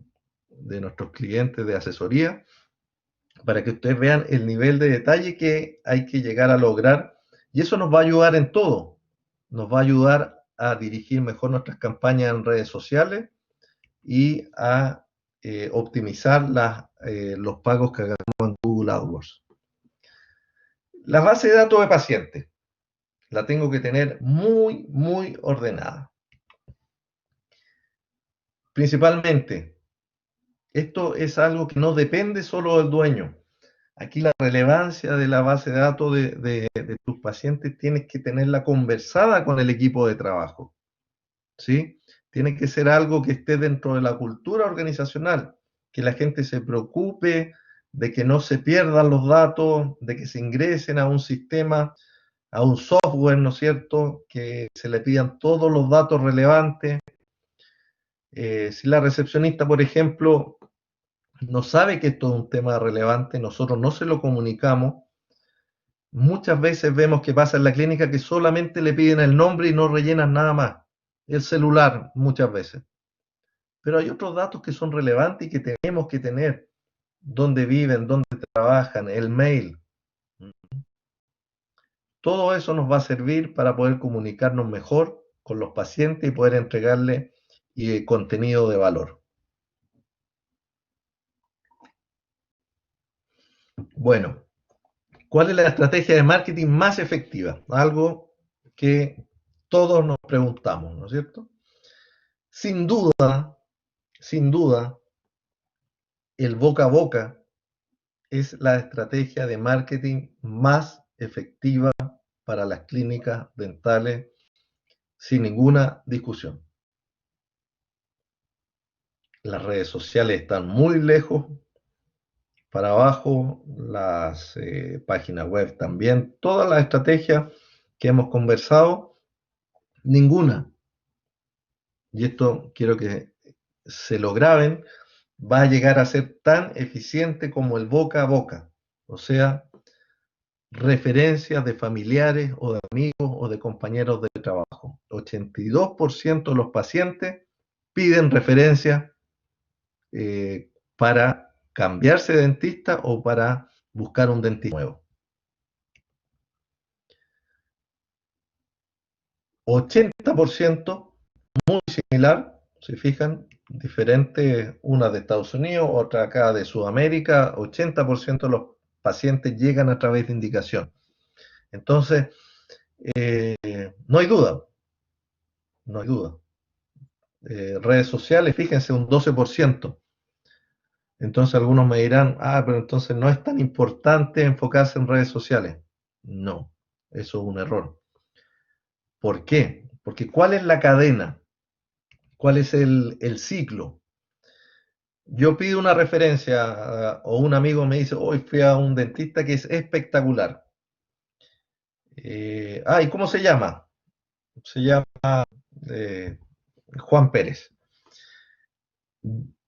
nuestros clientes de asesoría, para que ustedes vean el nivel de detalle que hay que llegar a lograr, y eso nos va a ayudar en todo. Nos va a ayudar a dirigir mejor nuestras campañas en redes sociales y a optimizar los pagos que hagamos en Google AdWords. La base de datos de pacientes la tengo que tener muy, muy ordenada. Principalmente, esto es algo que no depende solo del dueño. Aquí la relevancia de la base de datos de tus pacientes tienes que tenerla conversada con el equipo de trabajo, ¿sí? Tiene que ser algo que esté dentro de la cultura organizacional, que la gente se preocupe de que no se pierdan los datos, de que se ingresen a un sistema, a un software, ¿no es cierto?, que se le pidan todos los datos relevantes. Si la recepcionista, por ejemplo, no sabe que esto es un tema relevante, nosotros no se lo comunicamos, muchas veces vemos que pasa en la clínica que solamente le piden el nombre y no rellenan nada más, el celular muchas veces. Pero hay otros datos que son relevantes y que tenemos que tener, dónde viven, dónde trabajan, el mail. Todo eso nos va a servir para poder comunicarnos mejor con los pacientes y poder entregarle contenido de valor. Bueno, ¿cuál es la estrategia de marketing más efectiva? Algo que todos nos preguntamos, ¿no es cierto? Sin duda, el boca a boca es la estrategia de marketing más efectiva para las clínicas dentales, sin ninguna discusión. Las redes sociales están muy lejos, para abajo, las páginas web también, todas las estrategias que hemos conversado, ninguna, y esto quiero que se lo graben, va a llegar a ser tan eficiente como el boca a boca, o sea, referencias de familiares o de amigos o de compañeros de trabajo. 82% de los pacientes piden referencias para cambiarse de dentista o para buscar un dentista nuevo. 80%, muy similar, se fijan, diferente, una de Estados Unidos, otra acá de Sudamérica, 80% de los pacientes llegan a través de indicación. Entonces, no hay duda, no hay duda. Redes sociales, fíjense, un 12%. Entonces algunos me dirán, pero entonces no es tan importante enfocarse en redes sociales. No, eso es un error. ¿Por qué? Porque ¿cuál es la cadena? ¿Cuál es el ciclo? Yo pido una referencia o un amigo me dice, hoy fui a un dentista que es espectacular. ¿Y cómo se llama? Se llama Juan Pérez.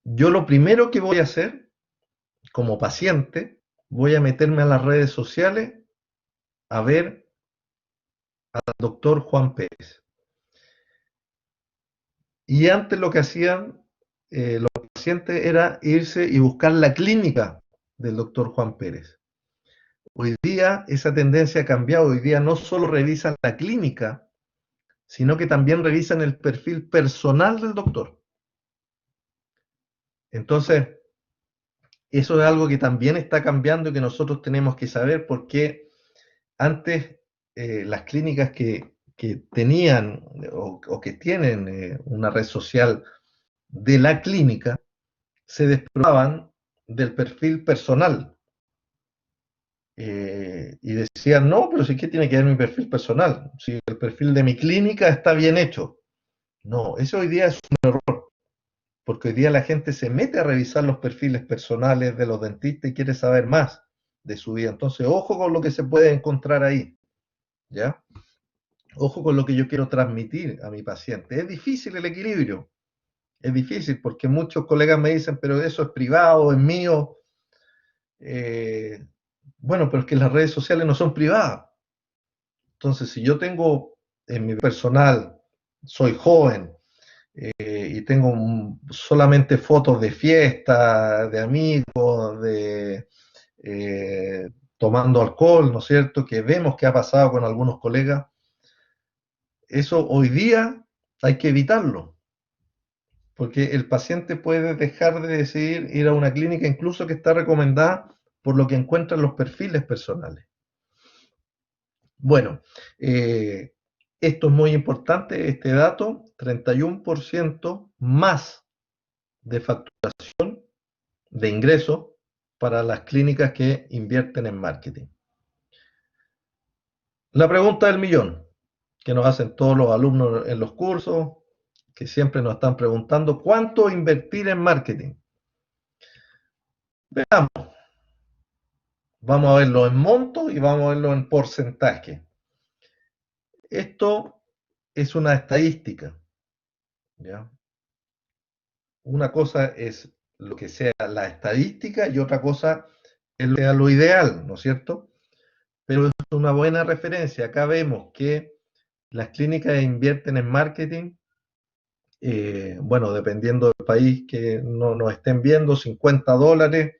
Yo lo primero que voy a hacer como paciente, voy a meterme a las redes sociales a ver al doctor Juan Pérez. Y antes lo que hacían los pacientes era irse y buscar la clínica del doctor Juan Pérez. Hoy día esa tendencia ha cambiado. Hoy día no solo revisan la clínica, sino que también revisan el perfil personal del doctor. Entonces, eso es algo que también está cambiando y que nosotros tenemos que saber, porque antes las clínicas que tenían o que tienen una red social de la clínica se desprobaban del perfil personal. Y decían, no, pero sí que tiene que ver mi perfil personal, si el perfil de mi clínica está bien hecho. No, eso hoy día es un error, porque hoy día la gente se mete a revisar los perfiles personales de los dentistas y quiere saber más de su vida. Entonces, ojo con lo que se puede encontrar ahí, ¿ya? Ojo con lo que yo quiero transmitir a mi paciente. Es difícil el equilibrio, es difícil porque muchos colegas me dicen, pero eso es privado, es mío. Eh, bueno, pero es que las redes sociales no son privadas. Entonces, si yo tengo en mi personal, soy joven y tengo solamente fotos de fiesta, de amigos, de tomando alcohol, ¿no es cierto? Que vemos que ha pasado con algunos colegas. Eso hoy día hay que evitarlo, porque el paciente puede dejar de decidir ir a una clínica, incluso que está recomendada por lo que encuentra en los perfiles personales. Bueno, esto es muy importante, este dato, 31% más de facturación de ingresos para las clínicas que invierten en marketing. La pregunta del millón, que nos hacen todos los alumnos en los cursos, que siempre nos están preguntando, ¿cuánto invertir en marketing? Veamos, vamos a verlo en monto y vamos a verlo en porcentaje. Esto es una estadística, ¿ya? Una cosa es lo que sea la estadística y otra cosa es lo que sea lo ideal, ¿no es cierto? Pero es una buena referencia. Acá vemos que las clínicas invierten en marketing, bueno, dependiendo del país que no nos estén viendo, $50,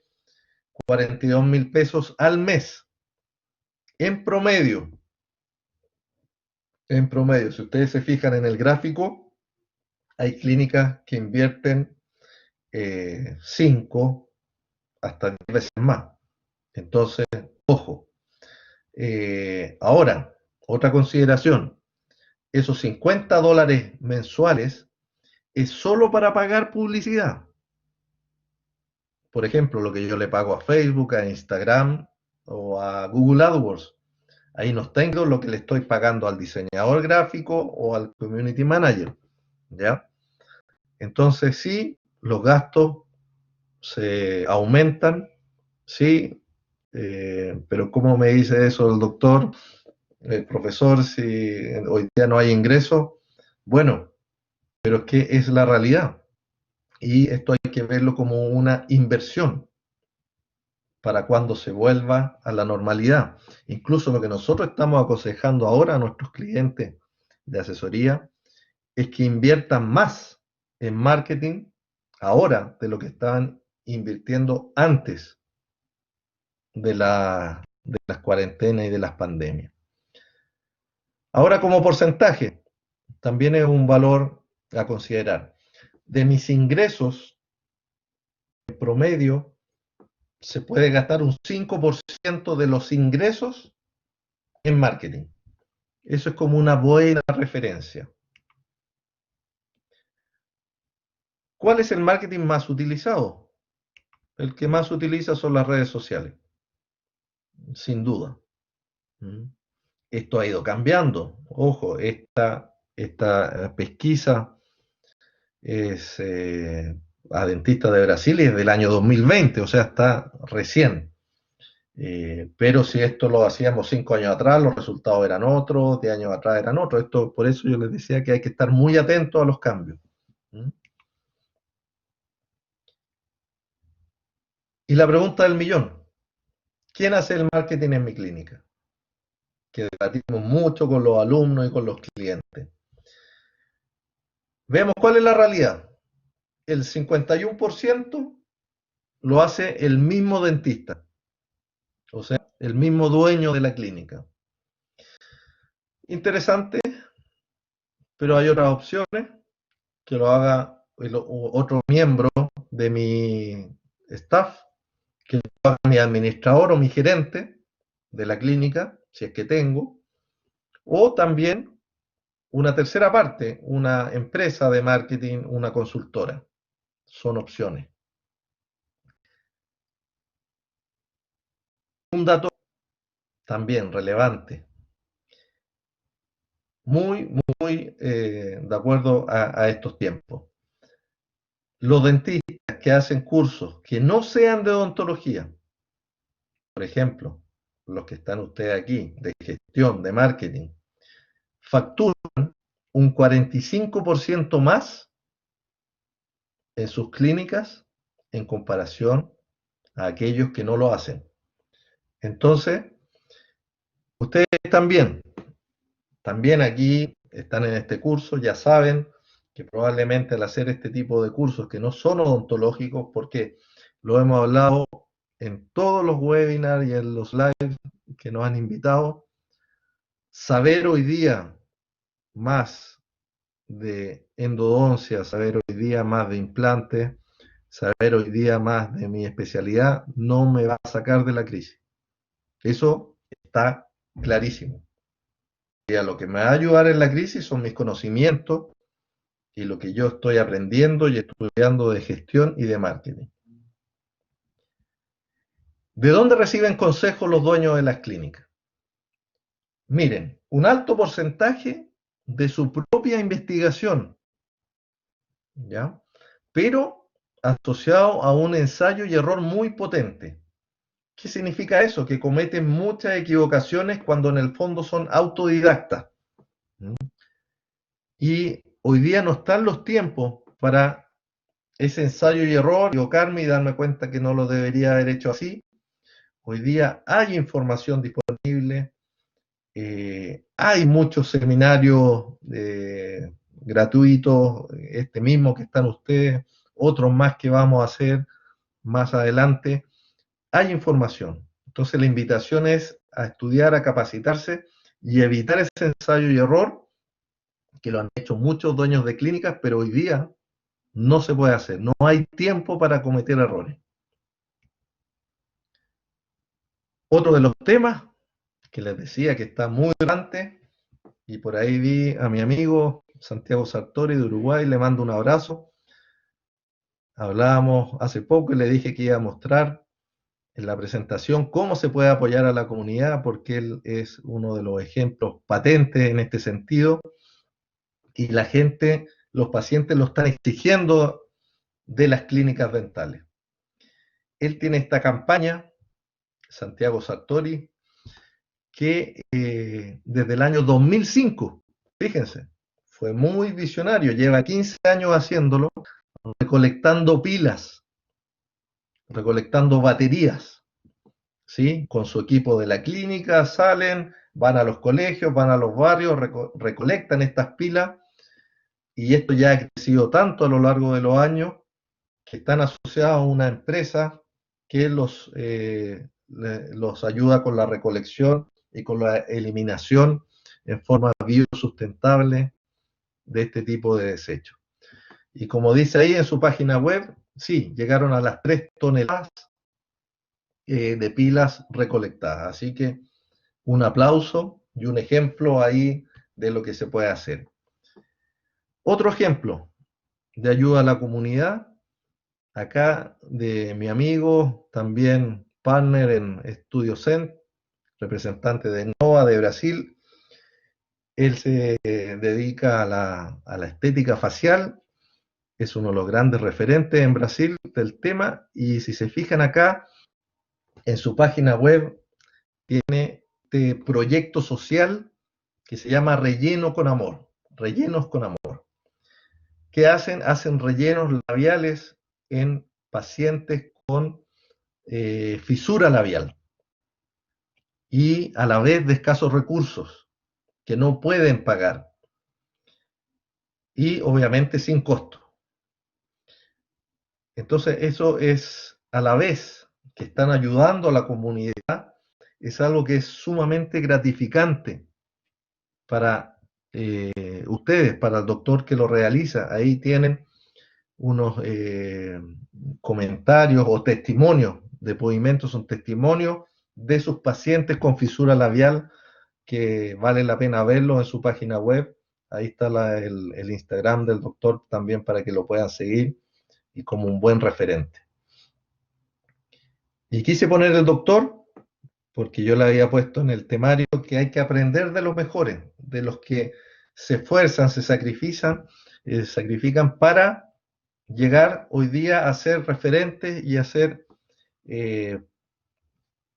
42.000 pesos al mes, en promedio. En promedio, si ustedes se fijan en el gráfico, hay clínicas que invierten 5 hasta 10 veces más. Entonces, ojo. Ahora, otra consideración, esos $50 mensuales es solo para pagar publicidad. Por ejemplo, lo que yo le pago a Facebook, a Instagram o a Google AdWords. Ahí no tengo lo que le estoy pagando al diseñador gráfico o al community manager. ¿Ya? Entonces sí, los gastos se aumentan, sí, pero ¿cómo me dice eso el doctor? El profesor, si hoy día no hay ingresos, bueno, pero es que es la realidad. Y esto hay que verlo como una inversión para cuando se vuelva a la normalidad. Incluso lo que nosotros estamos aconsejando ahora a nuestros clientes de asesoría es que inviertan más en marketing ahora de lo que estaban invirtiendo antes de las cuarentenas y de las pandemias. Ahora, como porcentaje, también es un valor a considerar. De mis ingresos, en promedio, se puede gastar un 5% de los ingresos en marketing. Eso es como una buena referencia. ¿Cuál es el marketing más utilizado? El que más se utiliza son las redes sociales, sin duda. Esto ha ido cambiando. Ojo, esta pesquisa es a dentistas de Brasil y es del año 2020, o sea, está recién. Pero si esto lo hacíamos 5 años atrás, los resultados eran otros, 10 años atrás eran otros. Esto, por eso yo les decía que hay que estar muy atentos a los cambios. ¿Mm? Y la pregunta del millón, ¿quién hace el marketing en mi clínica? que debatimos mucho con los alumnos y con los clientes. Veamos cuál es la realidad. El 51% lo hace el mismo dentista, o sea, el mismo dueño de la clínica. Interesante, pero hay otras opciones, que lo haga otro miembro de mi staff, que lo haga mi administrador o mi gerente de la clínica, si es que tengo, o también una tercera parte, una empresa de marketing, una consultora. Son opciones. Un dato también relevante, muy de acuerdo a estos tiempos. Los dentistas que hacen cursos que no sean de odontología, por ejemplo, los que están ustedes aquí, de gestión, de marketing, facturan un 45% más en sus clínicas en comparación a aquellos que no lo hacen. Entonces, ustedes también aquí están en este curso, ya saben que probablemente al hacer este tipo de cursos que no son odontológicos, porque lo hemos hablado en todos los webinars y en los lives que nos han invitado, saber hoy día más de endodoncia, saber hoy día más de implantes, saber hoy día más de mi especialidad, no me va a sacar de la crisis. Eso está clarísimo. Y a lo que me va a ayudar en la crisis son mis conocimientos y lo que yo estoy aprendiendo y estudiando de gestión y de marketing. ¿De dónde reciben consejos los dueños de las clínicas? Miren, un alto porcentaje de su propia investigación, ¿ya? Pero asociado a un ensayo y error muy potente. ¿Qué significa eso? Que cometen muchas equivocaciones cuando en el fondo son autodidactas. Y hoy día no están los tiempos para ese ensayo y error, equivocarme y darme cuenta que no lo debería haber hecho así. Hoy día hay información disponible, hay muchos seminarios gratuitos, este mismo que están ustedes, otros más que vamos a hacer más adelante. Hay información. Entonces la invitación es a estudiar, a capacitarse y evitar ese ensayo y error que lo han hecho muchos dueños de clínicas, pero hoy día no se puede hacer. No hay tiempo para cometer errores. Otro de los temas que les decía que está muy relevante, y por ahí vi a mi amigo Santiago Sartori de Uruguay, le mando un abrazo. Hablábamos hace poco y le dije que iba a mostrar en la presentación cómo se puede apoyar a la comunidad, porque él es uno de los ejemplos patentes en este sentido, y la gente, los pacientes lo están exigiendo de las clínicas dentales. Él tiene esta campaña, Santiago Sartori, que desde el año 2005, fíjense, fue muy visionario, lleva 15 años haciéndolo, recolectando pilas, recolectando baterías, ¿sí? Con su equipo de la clínica salen, van a los colegios, van a los barrios, recolectan estas pilas, y esto ya ha crecido tanto a lo largo de los años que están asociados a una empresa que los ayuda con la recolección y con la eliminación en forma biosustentable de este tipo de desechos. Y como dice ahí en su página web, sí, llegaron a las 3 toneladas de pilas recolectadas. Así que un aplauso y un ejemplo ahí de lo que se puede hacer. Otro ejemplo de ayuda a la comunidad, acá de mi amigo, también partner en Estudio Zen, representante de Nova de Brasil. Él se dedica a la estética facial, es uno de los grandes referentes en Brasil del tema, y si se fijan acá, en su página web tiene este proyecto social que se llama Relleno con Amor, Rellenos con Amor. ¿Qué hacen? Hacen rellenos labiales en pacientes con fisura labial. y a la vez de escasos recursos que no pueden pagar y obviamente sin costo. Entonces eso es a la vez que están ayudando a la comunidad, es algo que es sumamente gratificante para ustedes, para el doctor que lo realiza. Ahí tienen unos comentarios o testimonios de Pavimento, son testimonios de sus pacientes con fisura labial que vale la pena verlo en su página web. Ahí está el Instagram del doctor también para que lo puedan seguir y como un buen referente. Y quise poner el doctor porque yo le había puesto en el temario que hay que aprender de los mejores, de los que se esfuerzan, se sacrifican para llegar hoy día a ser referentes y a ser eh,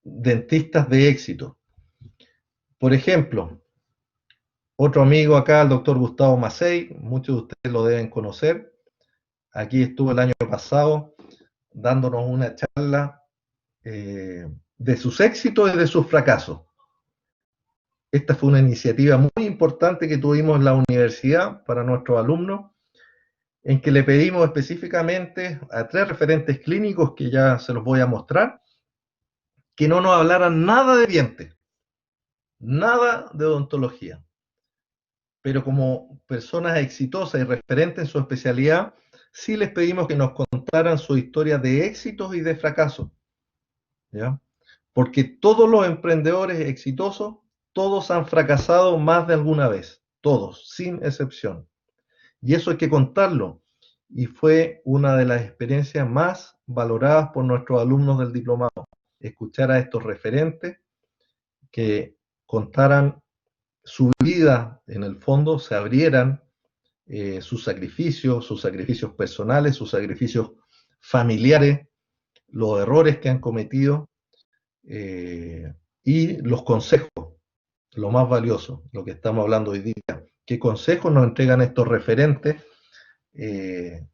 dentistas de éxito. Por ejemplo, otro amigo acá, el doctor Gustavo Macei, muchos de ustedes lo deben conocer. Aquí estuvo el año pasado dándonos una charla de sus éxitos y de sus fracasos. Esta fue una iniciativa muy importante que tuvimos en la universidad para nuestros alumnos, en que le pedimos específicamente a 3 referentes clínicos, que ya se los voy a mostrar, que no nos hablaran nada de dientes, nada de odontología. Pero como personas exitosas y referentes en su especialidad, sí les pedimos que nos contaran su historia de éxitos y de fracasos, ¿ya? Porque todos los emprendedores exitosos, todos han fracasado más de alguna vez, todos, sin excepción. Y eso hay que contarlo. Y fue una de las experiencias más valoradas por nuestros alumnos del diplomado, escuchar a estos referentes que contaran su vida, en el fondo, se abrieran sus sacrificios personales, sus sacrificios familiares, los errores que han cometido y los consejos, lo más valioso, lo que estamos hablando hoy día. ¿Qué consejos nos entregan estos referentes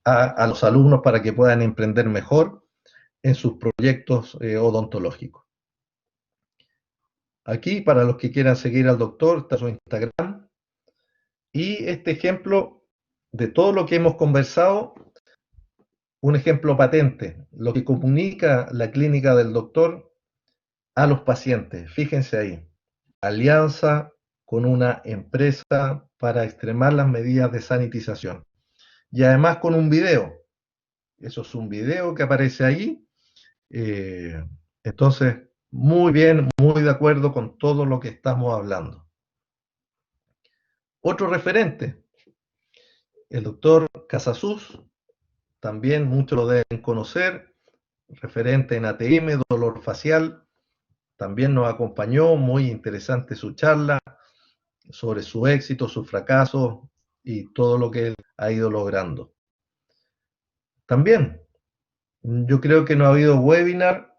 a los alumnos para que puedan emprender mejor en sus proyectos odontológicos? Aquí, para los que quieran seguir al doctor, está su Instagram. Y este ejemplo de todo lo que hemos conversado, un ejemplo patente, lo que comunica la clínica del doctor a los pacientes. Fíjense ahí, alianza con una empresa para extremar las medidas de sanitización. Y además con un video. Eso es un video que aparece ahí. Entonces, muy bien, muy de acuerdo con todo lo que estamos hablando. Otro referente, el doctor Casasus, también muchos lo deben conocer, referente en ATM, dolor facial, también nos acompañó, muy interesante su charla sobre su éxito, su fracaso y todo lo que él ha ido logrando. También, yo creo que no ha habido webinar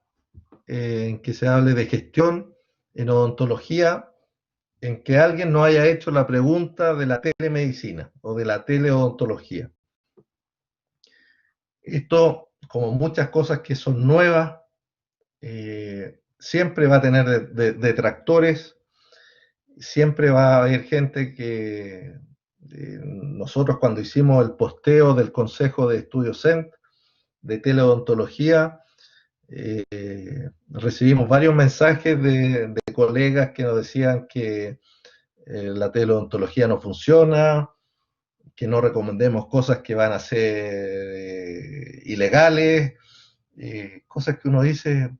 en que se hable de gestión en odontología, en que alguien no haya hecho la pregunta de la telemedicina o de la teleodontología. Esto, como muchas cosas que son nuevas, siempre va a tener detractores, siempre va a haber gente que nosotros cuando hicimos el posteo del Consejo de Estudios CENT de teleodontología, recibimos varios mensajes de colegas que nos decían que la teleodontología no funciona, que no recomendemos cosas que van a ser ilegales, cosas que uno dice,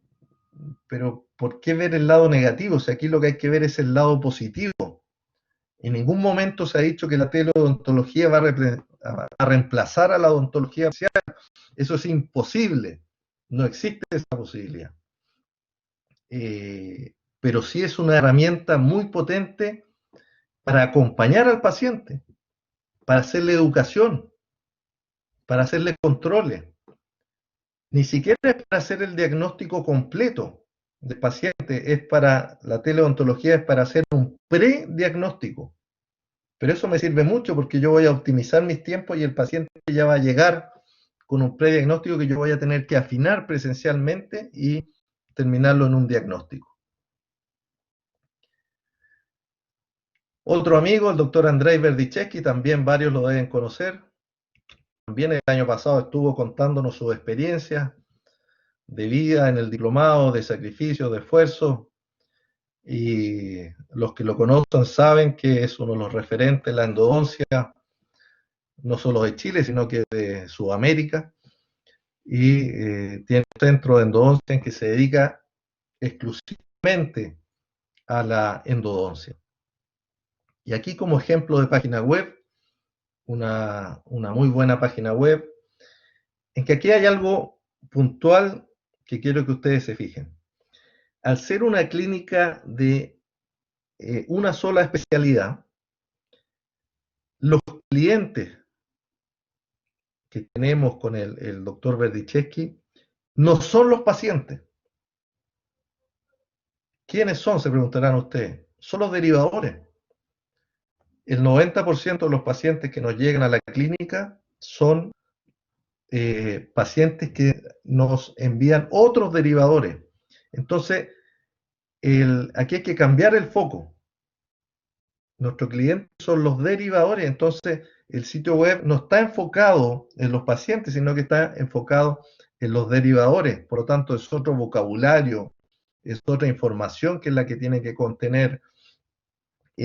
pero ¿por qué ver el lado negativo? O sea, aquí lo que hay que ver es el lado positivo. En ningún momento se ha dicho que la teleodontología va a reemplazar a la odontología facial. Eso es imposible. No existe esa posibilidad. Pero sí es una herramienta muy potente para acompañar al paciente, para hacerle educación, para hacerle controles. Ni siquiera es para hacer el diagnóstico completo del paciente, es para la teleodontología, es para hacer un prediagnóstico. Pero eso me sirve mucho porque yo voy a optimizar mis tiempos y el paciente ya va a llegar con un prediagnóstico que yo voy a tener que afinar presencialmente y terminarlo en un diagnóstico. Otro amigo, el doctor Andrei Berdichevsky, también varios lo deben conocer. También el año pasado estuvo contándonos sus experiencias de vida en el diplomado, de sacrificio, de esfuerzo. Y los que lo conocen saben que es uno de los referentes de la endodoncia, no solo de Chile, sino que de Sudamérica. Y tiene un centro de endodoncia en que se dedica exclusivamente a la endodoncia. Y aquí como ejemplo de página web, una muy buena página web, en que aquí hay algo puntual que quiero que ustedes se fijen. Al ser una clínica de una sola especialidad, los clientes que tenemos con el doctor Berdichevsky no son los pacientes. ¿Quiénes son? Se preguntarán ustedes. Son los derivadores. El 90% de los pacientes que nos llegan a la clínica son pacientes que nos envían otros derivadores. Entonces, aquí hay que cambiar el foco. Nuestros clientes son los derivadores, entonces el sitio web no está enfocado en los pacientes, sino que está enfocado en los derivadores. Por lo tanto, es otro vocabulario, es otra información que es la que tiene que contener.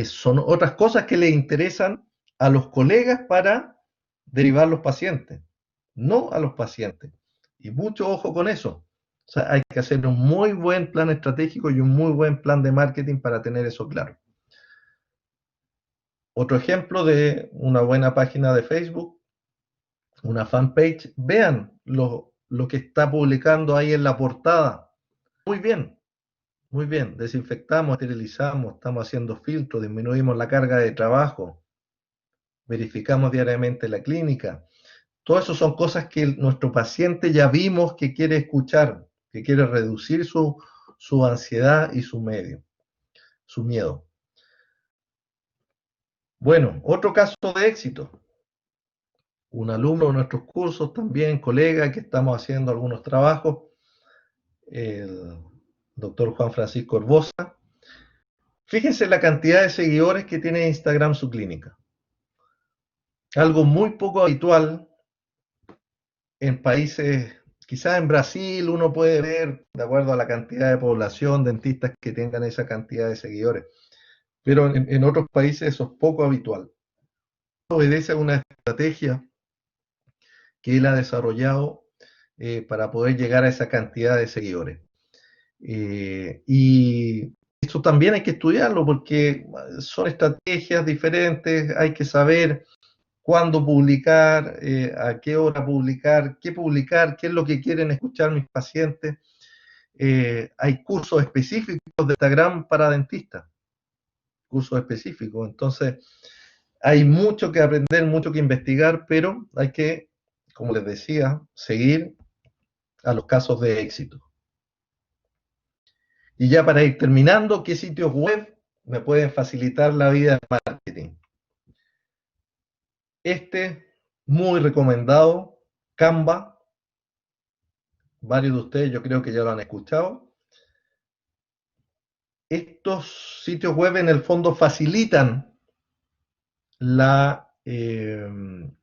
Son otras cosas que le interesan a los colegas para derivar los pacientes, no a los pacientes. Y mucho ojo con eso. O sea, hay que hacer un muy buen plan estratégico y un muy buen plan de marketing para tener eso claro. Otro ejemplo de una buena página de Facebook, una fanpage, vean lo que está publicando ahí en la portada. Muy bien, muy bien. Desinfectamos, esterilizamos, estamos haciendo filtros, disminuimos la carga de trabajo, verificamos diariamente la clínica. Todo eso son cosas que nuestro paciente ya vimos que quiere escuchar, que quiere reducir su ansiedad y su miedo. Bueno, otro caso de éxito. Un alumno de nuestros cursos también, colega, que estamos haciendo algunos trabajos, el doctor Juan Francisco Orbosa. Fíjense la cantidad de seguidores que tiene Instagram su clínica. Algo muy poco habitual en países, quizás en Brasil uno puede ver, de acuerdo a la cantidad de población, dentistas que tengan esa cantidad de seguidores, pero en otros países eso es poco habitual. Obedece a una estrategia que él ha desarrollado para poder llegar a esa cantidad de seguidores. Y eso también hay que estudiarlo porque son estrategias diferentes, hay que saber cuándo publicar, a qué hora publicar, qué es lo que quieren escuchar mis pacientes. Hay cursos específicos de Instagram para dentistas, cursos específicos. Entonces, hay mucho que aprender, mucho que investigar, pero hay que, como les decía, seguir a los casos de éxito. Y ya para ir terminando, ¿qué sitios web me pueden facilitar la vida en marketing? Muy recomendado, Canva. Varios de ustedes yo creo que ya lo han escuchado. Estos sitios web en el fondo facilitan el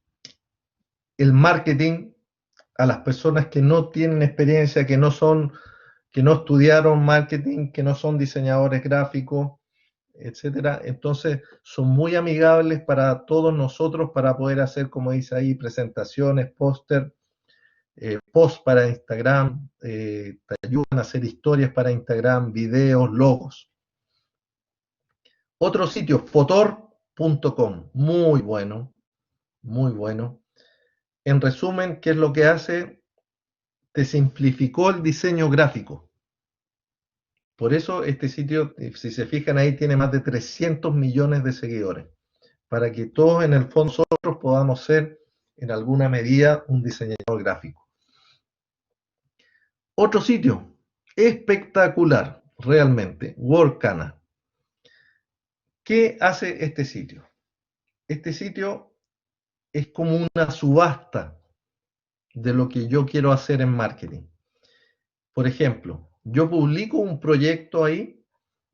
marketing a las personas que no tienen experiencia, que no estudiaron marketing, que no son diseñadores gráficos, etcétera. Entonces son muy amigables para todos nosotros para poder hacer, como dice ahí, presentaciones, póster, posts para Instagram, te ayudan a hacer historias para Instagram, videos, logos. Otro sitio, fotor.com, muy bueno, muy bueno. En resumen, ¿qué es lo que hace? Te simplificó el diseño gráfico. Por eso este sitio, si se fijan ahí, tiene más de 300 millones de seguidores, para que todos en el fondo nosotros podamos ser en alguna medida un diseñador gráfico. Otro sitio, espectacular, realmente, Workana. ¿Qué hace este sitio? Este sitio es como una subasta de lo que yo quiero hacer en marketing. Por ejemplo, yo publico un proyecto ahí,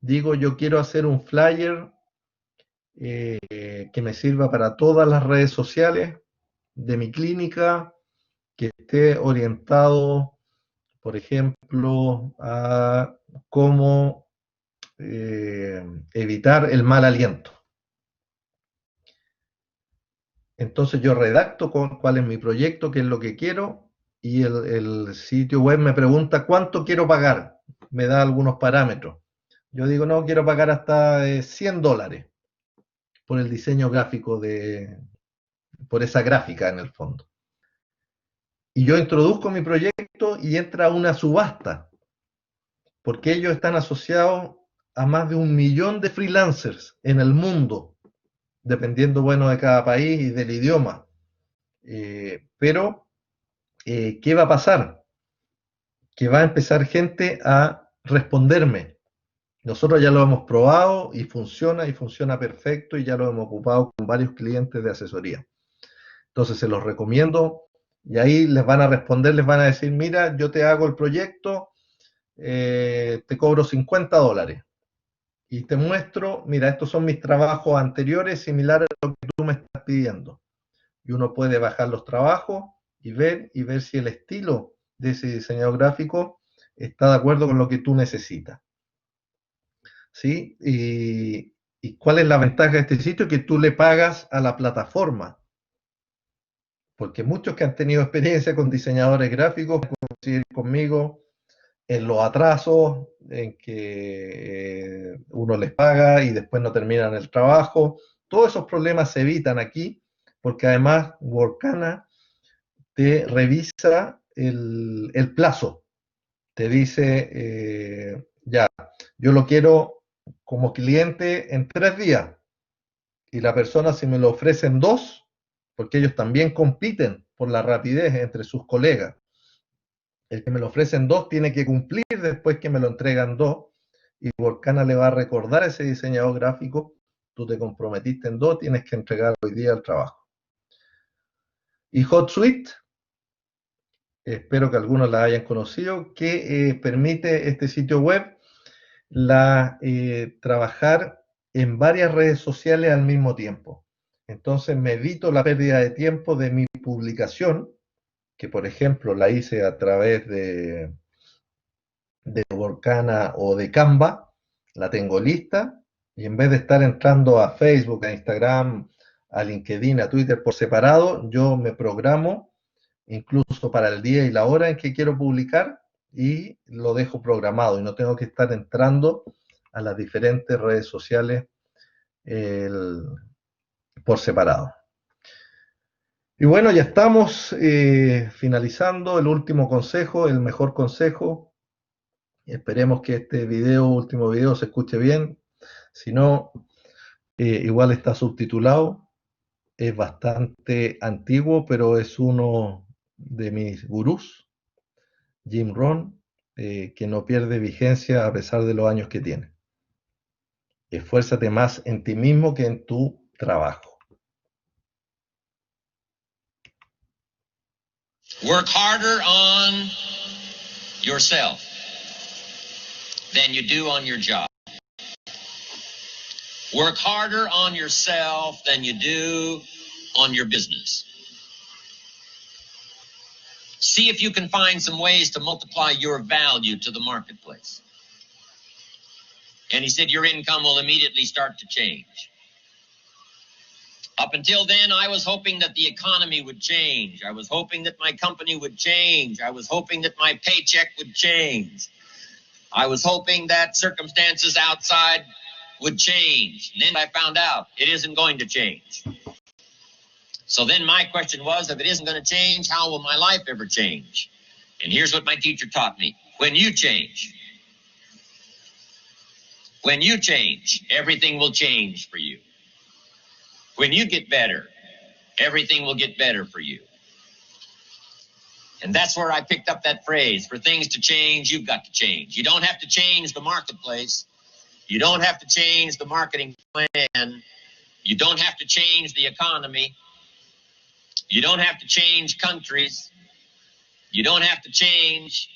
digo yo quiero hacer un flyer que me sirva para todas las redes sociales de mi clínica, que esté orientado, por ejemplo, a cómo evitar el mal aliento. Entonces yo redacto cuál es mi proyecto, qué es lo que quiero, y el sitio web me pregunta cuánto quiero pagar, me da algunos parámetros. Yo digo, no, quiero pagar hasta $100 por el diseño gráfico por esa gráfica en el fondo. Y yo introduzco mi proyecto y entra una subasta, porque ellos están asociados a más de 1 millón de freelancers en el mundo, dependiendo, bueno, de cada país y del idioma. Pero, ¿qué va a pasar? Que va a empezar gente a responderme. Nosotros ya lo hemos probado y funciona perfecto, y ya lo hemos ocupado con varios clientes de asesoría. Entonces se los recomiendo, y ahí les van a responder, les van a decir, mira, yo te hago el proyecto, te cobro $50 y te muestro, mira, estos son mis trabajos anteriores similares a lo que tú me estás pidiendo. Y uno puede bajar los trabajos y ver si el estilo de ese diseñador gráfico está de acuerdo con lo que tú necesitas. ¿Sí? ¿Y cuál es la ventaja de este sitio? Que tú le pagas a la plataforma. Porque muchos que han tenido experiencia con diseñadores gráficos coinciden conmigo en los atrasos, en que uno les paga y después no terminan el trabajo. Todos esos problemas se evitan aquí, porque además Workana te revisa el plazo. Te dice, ya, yo lo quiero como cliente en 3 días. Y la persona, si me lo ofrecen 2, porque ellos también compiten por la rapidez entre sus colegas. El que me lo ofrecen 2 tiene que cumplir después que me lo entregan 2, y Workana le va a recordar a ese diseñador gráfico, tú te comprometiste en 2, tienes que entregar hoy día el trabajo. Y HotSuite, espero que algunos la hayan conocido, que permite este sitio web trabajar en varias redes sociales al mismo tiempo. Entonces me evito la pérdida de tiempo de mi publicación, que por ejemplo la hice a través de Workana o de Canva, la tengo lista, y en vez de estar entrando a Facebook, a Instagram, a LinkedIn, a Twitter por separado, yo me programo incluso para el día y la hora en que quiero publicar, y lo dejo programado y no tengo que estar entrando a las diferentes redes sociales por separado. Y bueno, ya estamos finalizando el último consejo, el mejor consejo. Esperemos que este último video se escuche bien. Si no, igual está subtitulado. Es bastante antiguo, pero es uno de mis gurús, Jim Rohn, que no pierde vigencia a pesar de los años que tiene. Esfuérzate más en ti mismo que en tu trabajo. Work harder on yourself than you do on your job. Work harder on yourself than you do on your business. See if you can find some ways to multiply your value to the marketplace. And he said your income will immediately start to change. Up until then, I was hoping that the economy would change. I was hoping that my company would change. I was hoping that my paycheck would change. I was hoping that circumstances outside would change. And then I found out it isn't going to change. So then my question was, if it isn't going to change, how will my life ever change? And here's what my teacher taught me. When you change, everything will change for you. When you get better, everything will get better for you. And that's where I picked up that phrase, for things to change, you've got to change. You don't have to change the marketplace. You don't have to change the marketing plan. You don't have to change the economy. You don't have to change countries. You don't have to change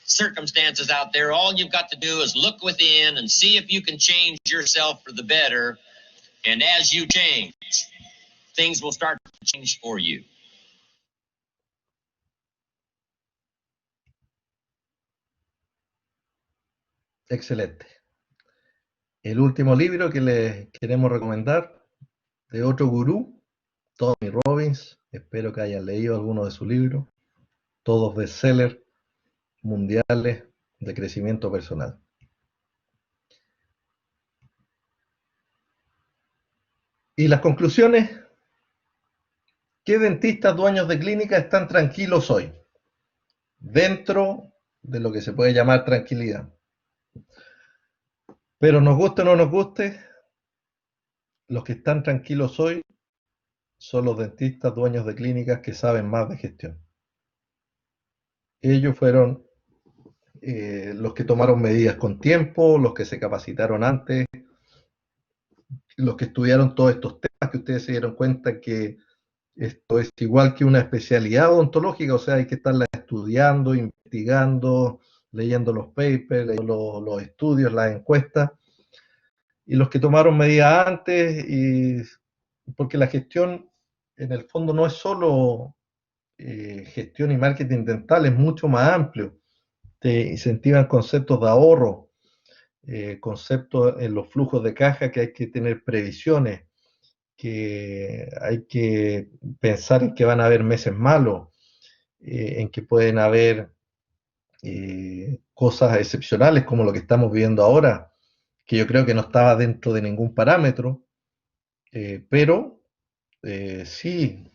circumstances out there. All you've got to do is look within and see if you can change yourself for the better. And as you change, things will start to change for you. Excelente. El último libro que les queremos recomendar, de otro gurú, Tony Robbins. Espero que hayan leído alguno de sus libros. Todos bestsellers mundiales de crecimiento personal. Y las conclusiones: ¿qué dentistas dueños de clínica están tranquilos hoy? Dentro de lo que se puede llamar tranquilidad. Pero nos guste o no nos guste, los que están tranquilos hoy son los dentistas dueños de clínicas que saben más de gestión. Ellos fueron los que tomaron medidas con tiempo, los que se capacitaron antes, los que estudiaron todos estos temas, que ustedes se dieron cuenta que esto es igual que una especialidad odontológica, o sea, hay que estarla estudiando, investigando, leyendo los papers, leyendo los estudios, las encuestas, y los que tomaron medidas antes, porque la gestión en el fondo no es solo gestión y marketing dental, es mucho más amplio. Te incentivan conceptos de ahorro, conceptos en los flujos de caja, que hay que tener previsiones, que hay que pensar en que van a haber meses malos, en que pueden haber cosas excepcionales como lo que estamos viviendo ahora, que yo creo que no estaba dentro de ningún parámetro, pero sí,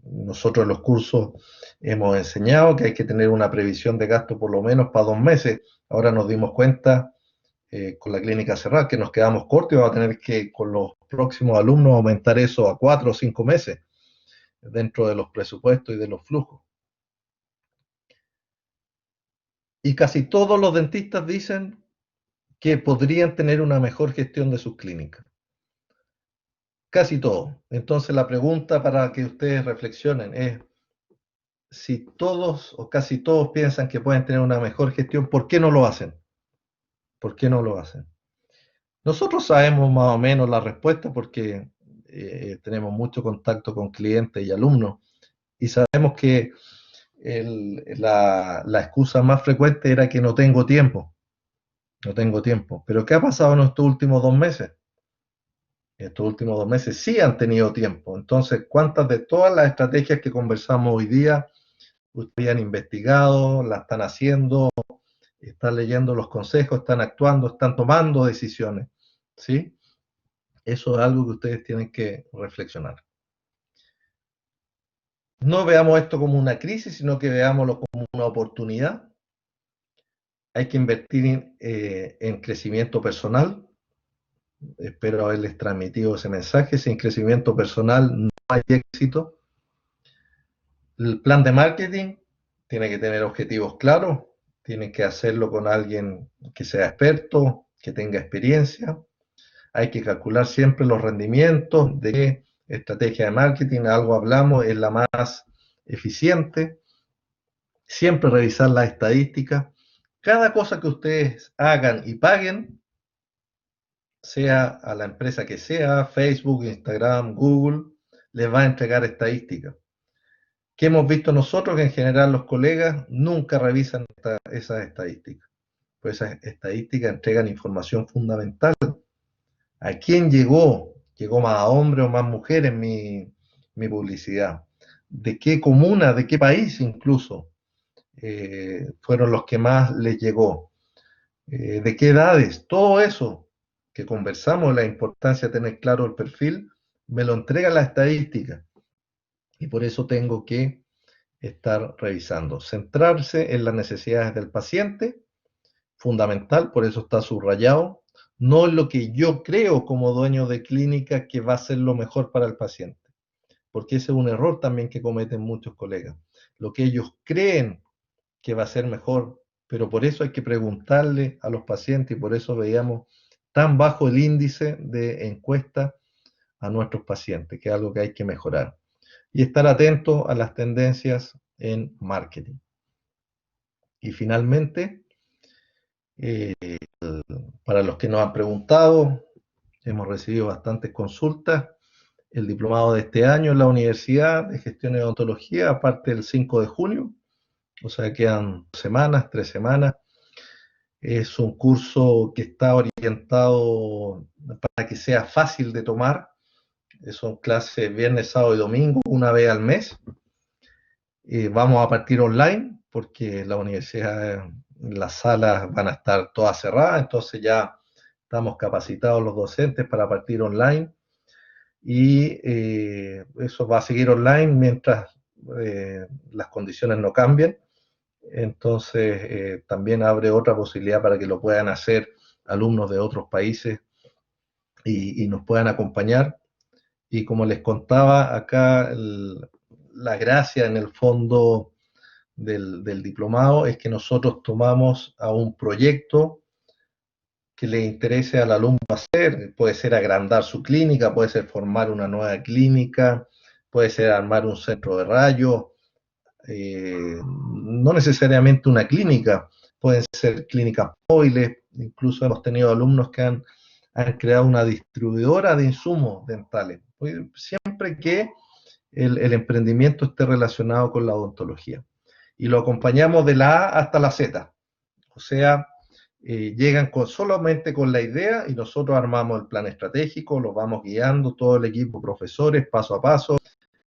nosotros en los cursos hemos enseñado que hay que tener una previsión de gasto por lo menos para 2 meses. Ahora nos dimos cuenta con la clínica cerrada que nos quedamos cortos y vamos a tener que con los próximos alumnos aumentar eso a 4 o 5 meses dentro de los presupuestos y de los flujos. Y casi todos los dentistas dicen que podrían tener una mejor gestión de sus clínicas. Casi todos. Entonces la pregunta para que ustedes reflexionen es: si todos o casi todos piensan que pueden tener una mejor gestión, ¿por qué no lo hacen? ¿Por qué no lo hacen? Nosotros sabemos más o menos la respuesta porque tenemos mucho contacto con clientes y alumnos, y sabemos que la excusa más frecuente era que no tengo tiempo. No tengo tiempo. Pero ¿qué ha pasado en estos últimos 2 meses? Estos últimos 2 meses sí han tenido tiempo. Entonces, ¿cuántas de todas las estrategias que conversamos hoy día ustedes han investigado, la están haciendo, están leyendo los consejos, están actuando, están tomando decisiones? ¿Sí? Eso es algo que ustedes tienen que reflexionar. No veamos esto como una crisis, sino que veámoslo como una oportunidad. Hay que invertir en crecimiento personal. Espero haberles transmitido ese mensaje. Sin crecimiento personal no hay éxito. El plan de marketing tiene que tener objetivos claros, tiene que hacerlo con alguien que sea experto, que tenga experiencia. Hay que calcular siempre los rendimientos de qué estrategia de marketing, algo hablamos, es la más eficiente. Siempre revisar las estadísticas. Cada cosa que ustedes hagan y paguen, sea a la empresa que sea, Facebook, Instagram, Google, les va a entregar estadísticas. ¿Qué hemos visto nosotros? Que en general los colegas nunca revisan esas estadísticas. Pues esas estadísticas entregan información fundamental. ¿A quién llegó? ¿Llegó más a hombres o más mujeres mi publicidad? ¿De qué comuna, de qué país incluso fueron los que más les llegó? ¿De qué edades? Todo eso que conversamos, la importancia de tener claro el perfil, me lo entrega la estadística. Y por eso tengo que estar revisando. Centrarse en las necesidades del paciente, fundamental, por eso está subrayado, no en lo que yo creo como dueño de clínica que va a ser lo mejor para el paciente, porque ese es un error también que cometen muchos colegas. Lo que ellos creen que va a ser mejor, pero por eso hay que preguntarle a los pacientes y por eso veíamos tan bajo el índice de encuesta a nuestros pacientes, que es algo que hay que mejorar. Y estar atento a las tendencias en marketing. Y finalmente, para los que nos han preguntado, hemos recibido bastantes consultas. El diplomado de este año en la Universidad de Gestión y Odontología, aparte el 5 de junio, o sea, quedan 3 semanas. Es un curso que está orientado para que sea fácil de tomar. Son clases viernes, sábado y domingo, una vez al mes. Vamos a partir online porque la universidad, las salas van a estar todas cerradas, entonces ya estamos capacitados los docentes para partir online y eso va a seguir online mientras las condiciones no cambien. Entonces también abre otra posibilidad para que lo puedan hacer alumnos de otros países y nos puedan acompañar. Y como les contaba acá, la gracia en el fondo del diplomado es que nosotros tomamos a un proyecto que le interese al alumno hacer, puede ser agrandar su clínica, puede ser formar una nueva clínica, puede ser armar un centro de rayos, no necesariamente una clínica, pueden ser clínicas móviles, incluso hemos tenido alumnos que han creado una distribuidora de insumos dentales, siempre que el emprendimiento esté relacionado con la odontología. Y lo acompañamos de la A hasta la Z, o sea, llegan solamente con la idea y nosotros armamos el plan estratégico, los vamos guiando, todo el equipo, profesores, paso a paso,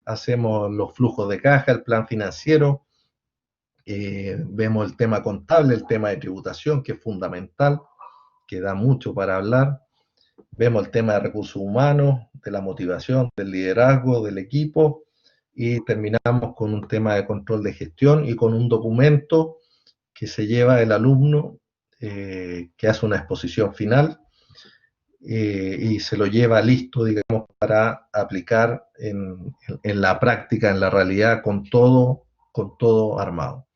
hacemos los flujos de caja, el plan financiero, vemos el tema contable, el tema de tributación, que es fundamental, que da mucho para hablar, vemos el tema de recursos humanos, de la motivación, del liderazgo del equipo, y terminamos con un tema de control de gestión y con un documento que se lleva el alumno, que hace una exposición final, y se lo lleva listo, digamos, para aplicar en la práctica, en la realidad, con todo armado.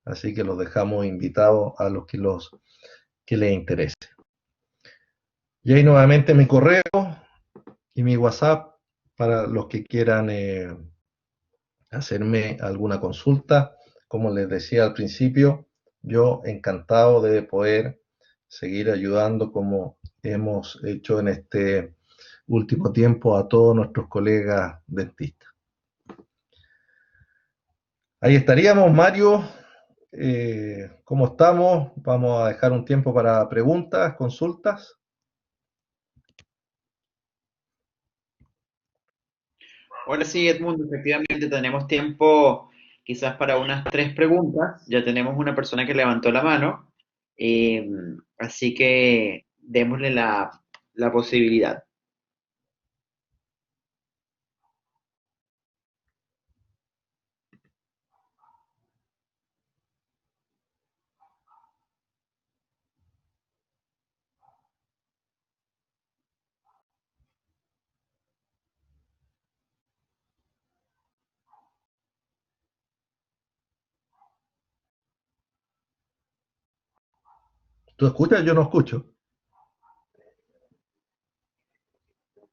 Así que los dejamos invitados a los que les interese. Y ahí nuevamente mi correo y mi WhatsApp para los que quieran hacerme alguna consulta. Como les decía al principio, yo encantado de poder seguir ayudando como hemos hecho en este último tiempo a todos nuestros colegas dentistas. Ahí estaríamos, Mario. ¿Cómo estamos? Vamos a dejar un tiempo para preguntas, consultas. Ahora sí, Edmundo, efectivamente tenemos tiempo quizás para unas 3 preguntas. Ya tenemos una persona que levantó la mano, eh, así que démosle la posibilidad. ¿Tú escuchas? Yo no escucho.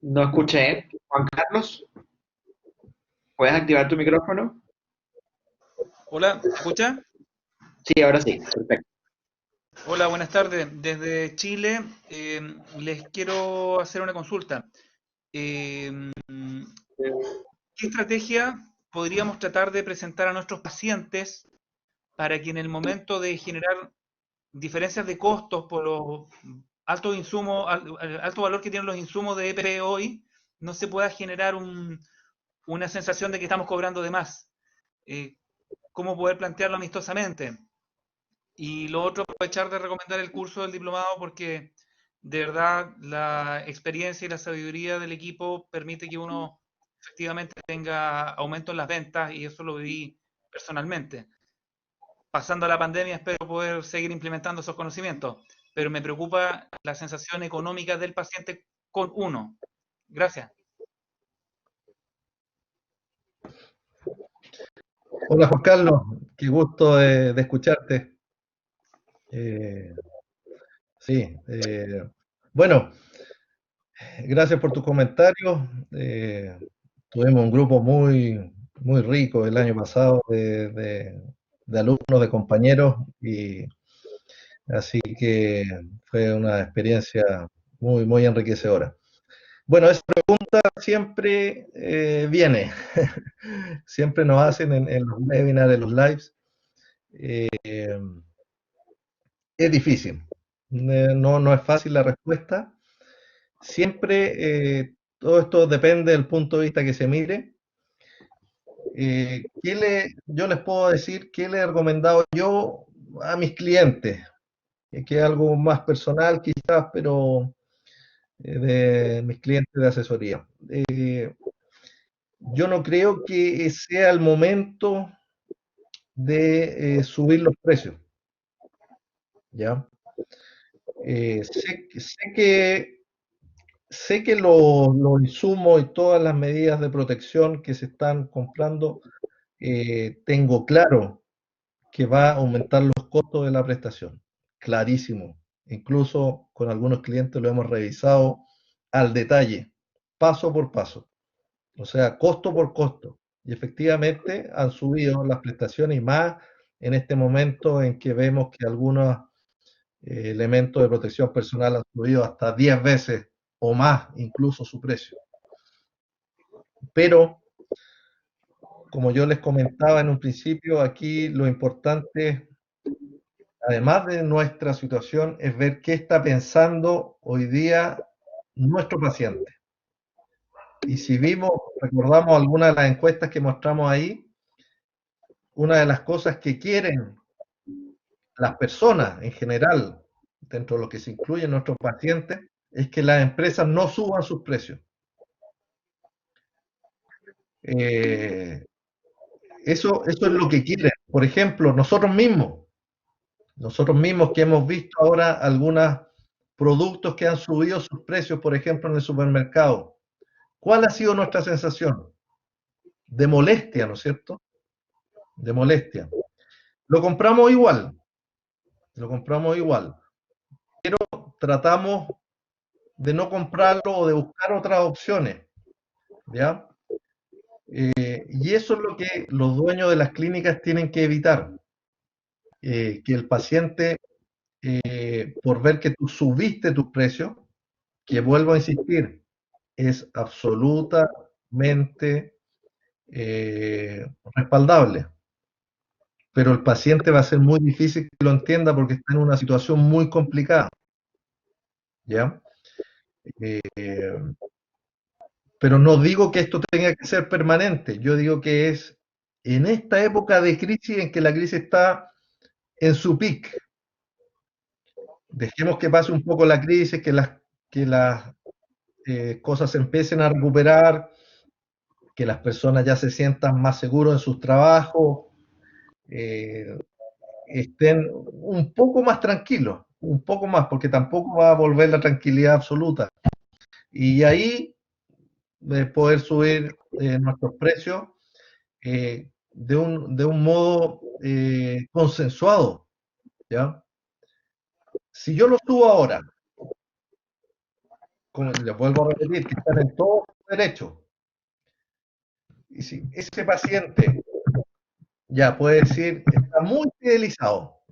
No escuché. Juan Carlos, ¿puedes activar tu micrófono? Hola, ¿se escucha? Sí, ahora sí, perfecto. Hola, buenas tardes. Desde Chile les quiero hacer una consulta. Eh, ¿Qué estrategia podríamos tratar de presentar a nuestros pacientes para que en el momento de generar diferencias de costos por los altos insumos, al alto valor que tienen los insumos de EPP hoy, no se pueda generar una sensación de que estamos cobrando de más? ¿Cómo poder plantearlo amistosamente? Y lo otro, aprovechar de recomendar el curso del diplomado porque de verdad la experiencia y la sabiduría del equipo permite que uno efectivamente tenga aumento en las ventas y eso lo viví personalmente. Pasando la pandemia espero poder seguir implementando esos conocimientos, pero me preocupa la sensación económica del paciente con uno. Gracias. Hola Juan Carlos, qué gusto de escucharte. Eh, sí, bueno, gracias por tus comentarios. Tuvimos un grupo muy rico el año pasado de alumnos, de compañeros, y así que fue una experiencia muy enriquecedora. Bueno, esa pregunta siempre viene, siempre nos hacen en los webinars, en los lives. Eh, es difícil, no es fácil la respuesta. Siempre todo esto depende del punto de vista que se mire. Yo les puedo decir qué le he recomendado yo a mis clientes, que es algo más personal quizás, pero de mis clientes de asesoría. Yo no creo que sea el momento de subir los precios, ¿ya? Sé que los insumos y todas las medidas de protección que se están comprando, tengo claro que va a aumentar los costos de la prestación. Clarísimo. Incluso con algunos clientes lo hemos revisado al detalle, paso por paso. O sea, costo por costo. Y efectivamente han subido las prestaciones y más en este momento en que vemos que algunos elementos de protección personal han subido hasta 10 veces o más incluso su precio. Pero, como yo les comentaba en un principio, aquí lo importante, además de nuestra situación, es ver qué está pensando hoy día nuestro paciente. Y si recordamos algunas de las encuestas que mostramos ahí, una de las cosas que quieren las personas en general, dentro de lo que se incluyen nuestros pacientes, es que las empresas no suban sus precios. Eso es lo que quieren. Por ejemplo, nosotros mismos que hemos visto ahora algunos productos que han subido sus precios, por ejemplo, en el supermercado. ¿Cuál ha sido nuestra sensación? De molestia, ¿no es cierto? De molestia. Lo compramos igual, pero tratamos de no comprarlo o de buscar otras opciones, ¿ya? Y eso es lo que los dueños de las clínicas tienen que evitar, que el paciente, por ver que tú subiste tus precios, que vuelvo a insistir, es absolutamente respaldable, pero el paciente va a ser muy difícil que lo entienda porque está en una situación muy complicada, ¿ya? Pero no digo que esto tenga que ser permanente, yo digo que es en esta época de crisis en que la crisis está en su pic. Dejemos que pase un poco la crisis, que las cosas se empiecen a recuperar, que las personas ya se sientan más seguros en sus trabajos, estén un poco más tranquilos, un poco más, porque tampoco va a volver la tranquilidad absoluta. Y ahí poder subir nuestros precios de un modo consensuado, ¿ya? Si yo lo subo ahora, como les vuelvo a repetir, que están en todo derecho, y si ese paciente ya puede decir, está muy fidelizado,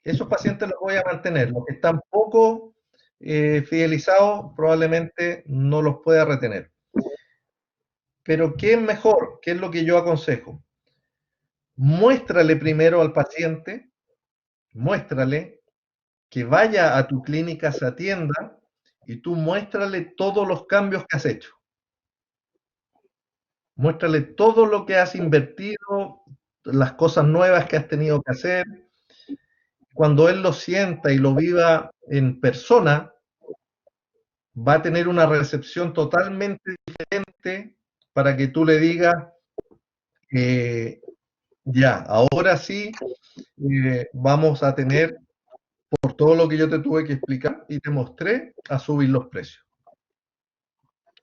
esos pacientes los voy a mantener, los que están poco fidelizados probablemente no los pueda retener. Pero ¿qué es mejor? ¿Qué es lo que yo aconsejo? Muéstrale primero al paciente, muéstrale que vaya a tu clínica, se atienda y tú muéstrale todos los cambios que has hecho. Muéstrale todo lo que has invertido, las cosas nuevas que has tenido que hacer. Cuando él lo sienta y lo viva en persona, va a tener una recepción totalmente diferente para que tú le digas, ya, ahora sí, vamos a tener, por todo lo que yo te tuve que explicar y te mostré, a subir los precios.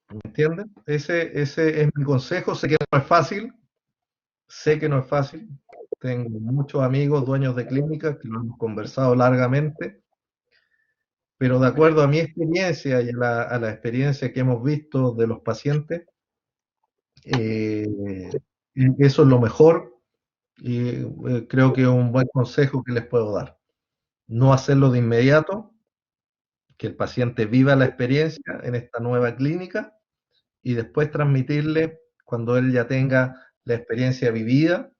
¿Me entiendes? Ese es mi consejo. Sé que no es fácil, Tengo muchos amigos, dueños de clínicas, que lo hemos conversado largamente, pero de acuerdo a mi experiencia y a la experiencia que hemos visto de los pacientes, eso es lo mejor y creo que es un buen consejo que les puedo dar. No hacerlo de inmediato, que el paciente viva la experiencia en esta nueva clínica y después transmitirle cuando él ya tenga la experiencia vivida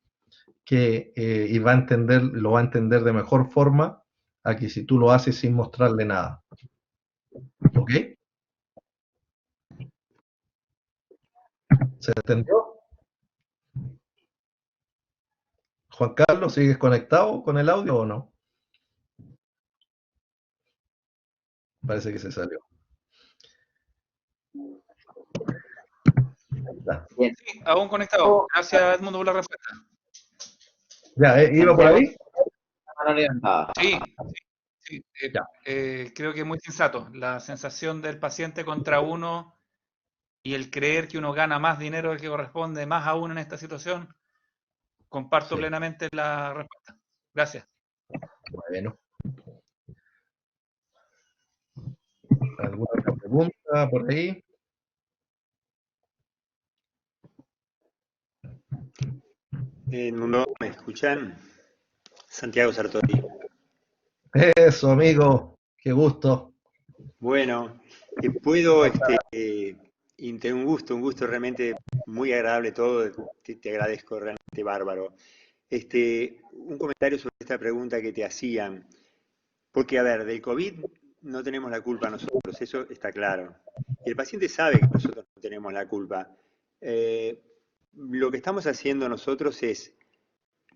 y va a entender, lo va a entender de mejor forma a que si tú lo haces sin mostrarle nada. ¿Ok? ¿Se entendió? Juan Carlos, ¿sigues conectado con el audio o no? Parece que se salió. Bien. Sí, aún conectado. Gracias, Edmundo, por la respuesta. Ya, ¿iba por ahí? Mano levantada. Sí, sí. Ya. Creo que es muy sensato. La sensación del paciente contra uno y el creer que uno gana más dinero del que corresponde, más aún en esta situación, comparto Sí. plenamente la respuesta. Gracias. Bueno. ¿Alguna otra pregunta por ahí? Mundo, ¿me escuchan? Santiago Sartori. Eso, amigo. Qué gusto. Bueno, un gusto realmente muy agradable todo, te agradezco realmente bárbaro. Un comentario sobre esta pregunta que te hacían, porque a ver, del COVID no tenemos la culpa nosotros, eso está claro. Y el paciente sabe que nosotros no tenemos la culpa. Lo que estamos haciendo nosotros es,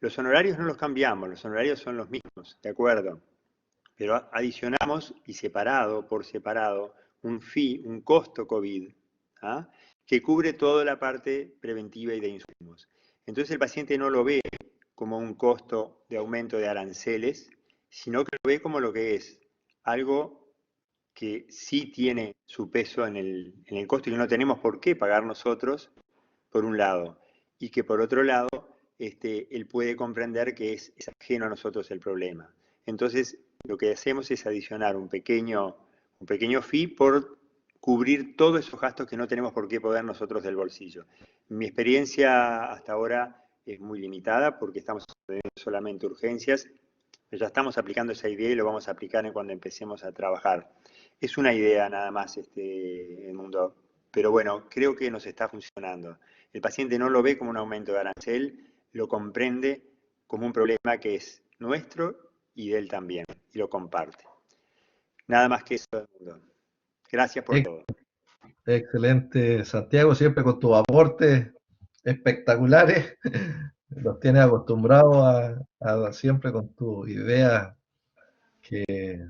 los honorarios no los cambiamos, los honorarios son los mismos, ¿de acuerdo? Pero adicionamos y por separado, un fee, un costo COVID, ¿ah? Que cubre toda la parte preventiva y de insumos. Entonces el paciente no lo ve como un costo de aumento de aranceles, sino que lo ve como lo que es, algo que sí tiene su peso en el costo y que no tenemos por qué pagar nosotros, por un lado, y que por otro lado, él puede comprender que es ajeno a nosotros el problema. Entonces, lo que hacemos es adicionar un pequeño fee por cubrir todos esos gastos que no tenemos por qué poner nosotros del bolsillo. Mi experiencia hasta ahora es muy limitada porque estamos atendiendo solamente urgencias, pero ya estamos aplicando esa idea y lo vamos a aplicar cuando empecemos a trabajar. Es una idea nada más, el mundo, pero bueno, creo que nos está funcionando. El paciente no lo ve como un aumento de arancel, lo comprende como un problema que es nuestro y de él también, y lo comparte. Nada más que eso, mundo. Gracias por todo. Excelente, Santiago, siempre con tus aportes espectaculares. Los tienes acostumbrados a siempre con tus ideas que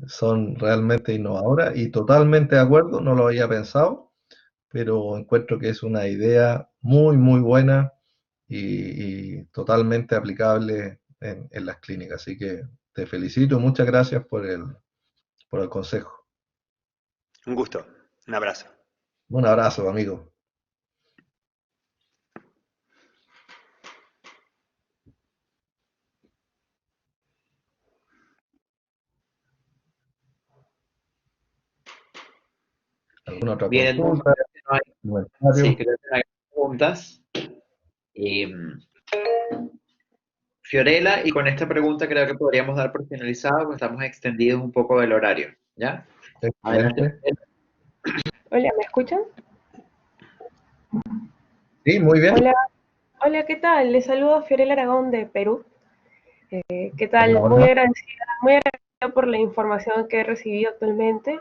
son realmente innovadoras y totalmente de acuerdo, no lo había pensado, pero encuentro que es una idea muy, muy buena y totalmente aplicable en las clínicas. Así que te felicito y muchas gracias por el consejo. Un gusto, un abrazo. Un abrazo, amigo. ¿Alguna otra Bien, Edmundo, consulta? creo que no hay, ¿Comentario? sí, creo que no hay preguntas. Fiorella, y con esta pregunta creo que podríamos dar por finalizado, porque estamos extendidos un poco del horario, ¿ya? Adelante. Excelente. Hola, ¿me escuchan? Sí, muy bien. Hola, hola, ¿qué tal? Les saludo Fiorella Aragón de Perú. ¿Qué tal? Hola, Muy hola. agradecida por la información que he recibido actualmente.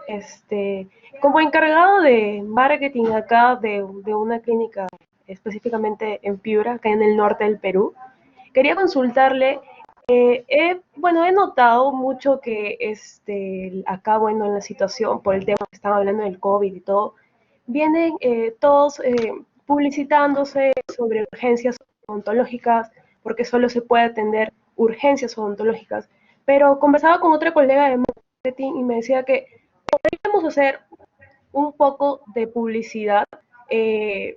Como encargado de marketing acá de una clínica específicamente en Piura, acá en el norte del Perú, quería consultarle. He notado mucho que acá, bueno, en la situación, por el tema que estaba hablando del COVID y todo, vienen todos publicitándose sobre urgencias odontológicas, porque solo se puede atender urgencias odontológicas. Pero conversaba con otra colega de marketing y me decía que podríamos hacer un poco de publicidad,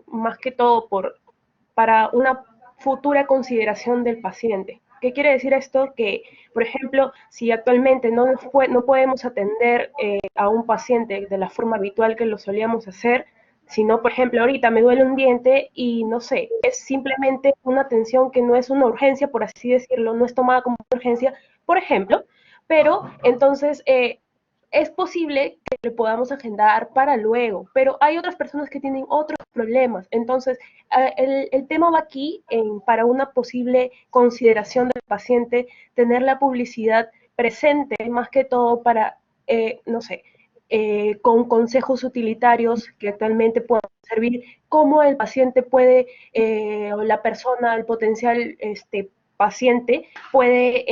más que todo para una futura consideración del paciente. ¿Qué quiere decir esto? Que, por ejemplo, si actualmente no podemos atender a un paciente de la forma habitual que lo solíamos hacer, sino, por ejemplo, ahorita me duele un diente y no sé, es simplemente una atención que no es una urgencia, por así decirlo, no es tomada como urgencia, por ejemplo, pero entonces es posible que le podamos agendar para luego, pero hay otras personas que tienen otros problemas. Entonces, el tema va aquí para una posible consideración del paciente, tener la publicidad presente, más que todo para, no sé, con consejos utilitarios que actualmente puedan servir, cómo el paciente puede, o la persona, el potencial paciente, puede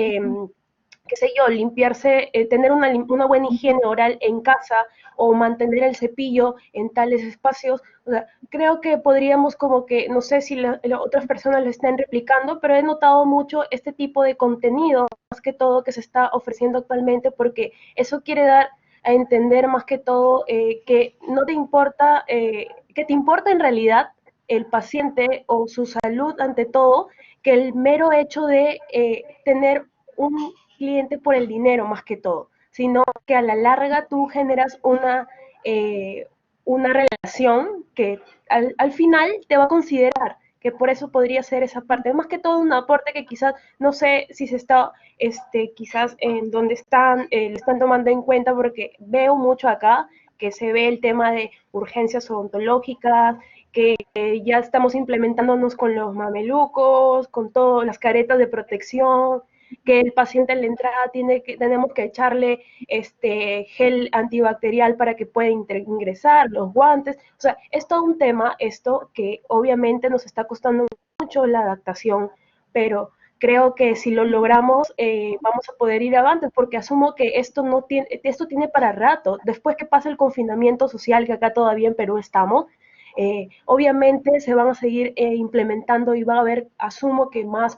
qué sé yo, limpiarse, tener una buena higiene oral en casa o mantener el cepillo en tales espacios. O sea, creo que podríamos como que, no sé si otras personas lo están replicando, pero he notado mucho este tipo de contenido, más que todo que se está ofreciendo actualmente, porque eso quiere dar a entender más que todo que no te importa, que te importa en realidad el paciente o su salud ante todo, que el mero hecho de tener un cliente por el dinero más que todo, sino que a la larga tú generas una relación que al final te va a considerar, que por eso podría ser esa parte, más que todo un aporte que quizás, no sé si se está, quizás en donde están, lo están tomando en cuenta, porque veo mucho acá que se ve el tema de urgencias odontológicas, que ya estamos implementándonos con los mamelucos, con todas las caretas de protección, que el paciente en la entrada tenemos que echarle gel antibacterial para que pueda ingresar, los guantes, o sea, es todo un tema esto que obviamente nos está costando mucho la adaptación, pero creo que si lo logramos vamos a poder ir avante, porque asumo que esto tiene para rato, después que pase el confinamiento social, que acá todavía en Perú estamos, obviamente se van a seguir implementando y va a haber, asumo que más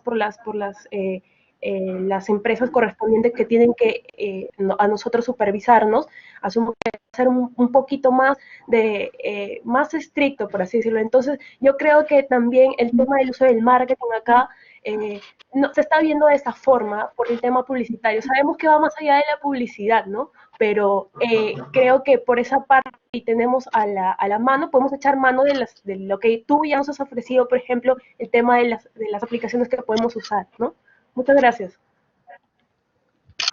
las empresas correspondientes que tienen que a nosotros supervisarnos, asumo que va a ser un poquito más más estricto, por así decirlo. Entonces, yo creo que también el tema del uso del marketing acá no, se está viendo de esta forma por el tema publicitario. Sabemos que va más allá de la publicidad, ¿no? Pero creo que por esa parte y tenemos a la mano, podemos echar mano de lo que tú ya nos has ofrecido, por ejemplo, el tema de las aplicaciones que podemos usar, ¿no? Muchas gracias.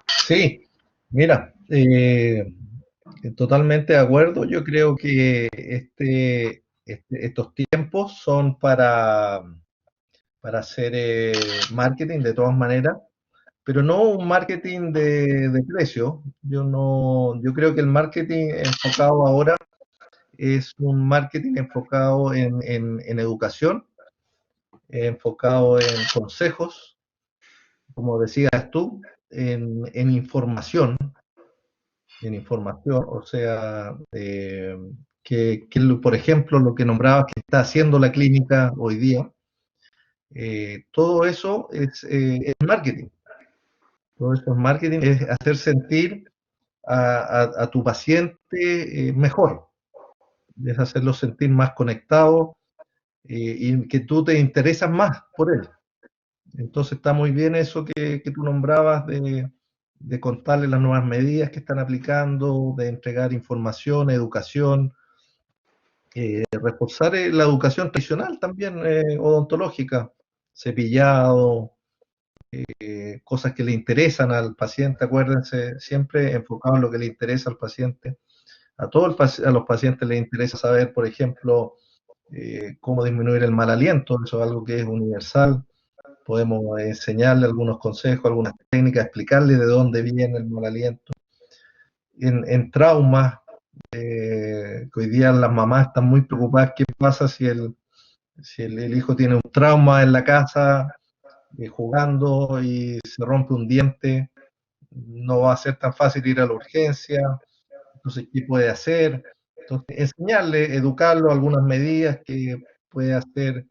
Sí, mira, totalmente de acuerdo. Yo creo que estos tiempos son para hacer marketing de todas maneras, pero no un marketing de precio. Yo creo que el marketing enfocado ahora es un marketing enfocado en educación, enfocado en consejos, como decías tú, en información, o sea, por ejemplo, lo que nombrabas que está haciendo la clínica hoy día, todo eso es marketing. Todo eso es marketing, es hacer sentir a tu paciente mejor, es hacerlo sentir más conectado y que tú te interesas más por él. Entonces está muy bien eso que tú nombrabas de contarle las nuevas medidas que están aplicando, de entregar información, educación, reforzar la educación tradicional también odontológica, cepillado, cosas que le interesan al paciente, acuérdense, siempre enfocado en lo que le interesa al paciente. A los pacientes les interesa saber, por ejemplo, cómo disminuir el mal aliento, eso es algo que es universal. Podemos enseñarle algunos consejos, algunas técnicas, explicarle de dónde viene el mal aliento. En traumas, que hoy día las mamás están muy preocupadas, ¿qué pasa si el hijo tiene un trauma en la casa, jugando y se rompe un diente? No va a ser tan fácil ir a la urgencia, entonces, ¿qué puede hacer? Entonces, enseñarle, educarlo, algunas medidas que puede hacer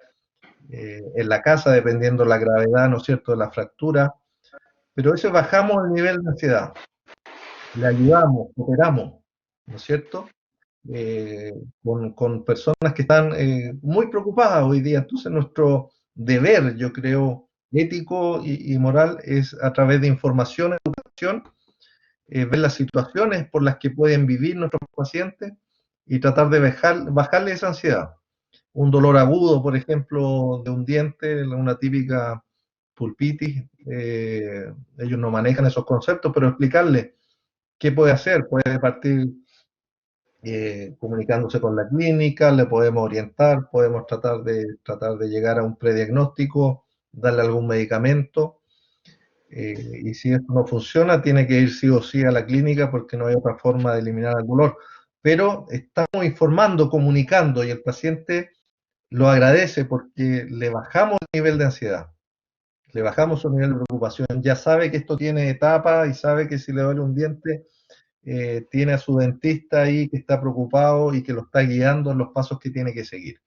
en la casa, dependiendo la gravedad, ¿no es cierto?, de la fractura. Pero eso bajamos el nivel de ansiedad, le ayudamos, cooperamos, ¿no es cierto? Eh, con personas que están muy preocupadas hoy día. Entonces, nuestro deber, yo creo, ético y moral es a través de información, educación, ver las situaciones por las que pueden vivir nuestros pacientes y tratar de bajarle esa ansiedad. Un dolor agudo, por ejemplo, de un diente, una típica pulpitis, ellos no manejan esos conceptos, pero explicarles ¿qué puede hacer? Puede partir comunicándose con la clínica, le podemos orientar, podemos tratar de llegar a un prediagnóstico, darle algún medicamento, y si esto no funciona, tiene que ir sí o sí a la clínica porque no hay otra forma de eliminar el dolor. Pero estamos informando, comunicando, y el paciente lo agradece porque le bajamos el nivel de ansiedad, le bajamos su nivel de preocupación, ya sabe que esto tiene etapas y sabe que si le duele un diente, tiene a su dentista ahí que está preocupado y que lo está guiando en los pasos que tiene que seguir.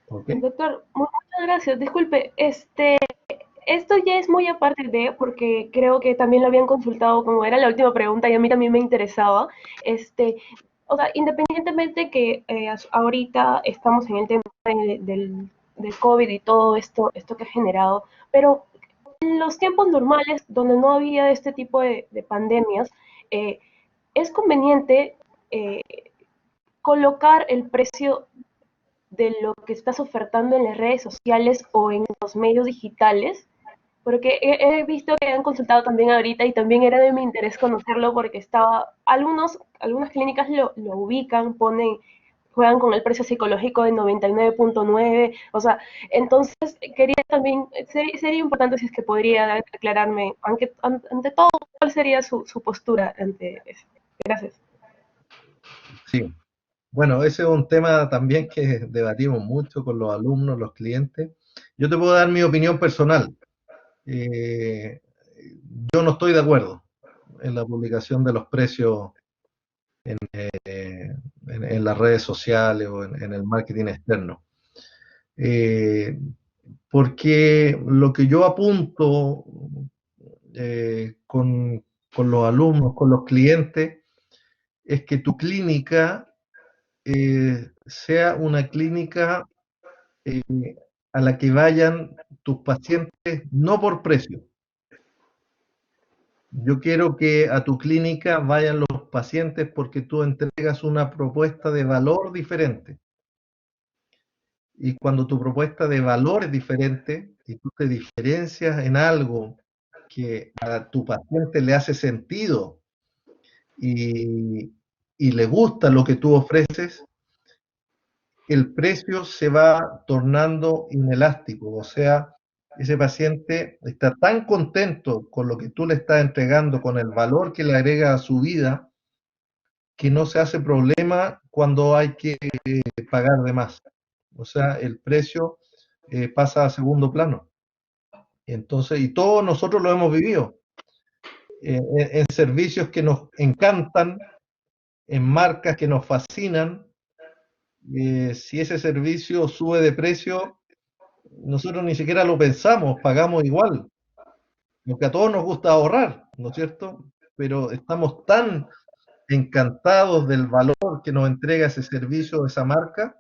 ¿Ok? Doctor, muchas gracias. Disculpe, esto ya es muy aparte de, porque creo que también lo habían consultado como era la última pregunta y a mí también me interesaba. Este, o sea, independientemente que ahorita estamos en el tema del COVID y todo esto que ha generado, pero en los tiempos normales, donde no había este tipo de pandemias, eh, es conveniente eh, colocar el precio de lo que estás ofertando en las redes sociales o en los medios digitales, porque he visto que han consultado también ahorita y también era de mi interés conocerlo porque algunas clínicas lo ubican, juegan con el precio psicológico de 99.9, o sea, entonces quería también, sería importante si es que podría aclararme, ante todo, cuál sería su postura ante eso. Gracias. Sí. Bueno, ese es un tema también que debatimos mucho con los alumnos, los clientes. Yo te puedo dar mi opinión personal. Eh, yo no estoy de acuerdo en la publicación de los precios en las redes sociales o en el marketing externo. Eh, porque lo que yo apunto con los alumnos, con los clientes, es que tu clínica sea una clínica eh, a la que vayan tus pacientes no por precio. Yo quiero que a tu clínica vayan los pacientes porque tú entregas una propuesta de valor diferente. Y cuando tu propuesta de valor es diferente y tú te diferencias en algo que a tu paciente le hace sentido y, y le gusta lo que tú ofreces, el precio se va tornando inelástico. O sea, ese paciente está tan contento con lo que tú le estás entregando, con el valor que le agrega a su vida, que no se hace problema cuando hay que pagar de más. O sea, el precio pasa a segundo plano. Entonces, y todos nosotros lo hemos vivido en servicios que nos encantan, en marcas que nos fascinan. Si ese servicio sube de precio, nosotros ni siquiera lo pensamos, pagamos igual, porque a todos nos gusta ahorrar, ¿no es cierto? Pero estamos tan encantados del valor que nos entrega ese servicio, esa marca,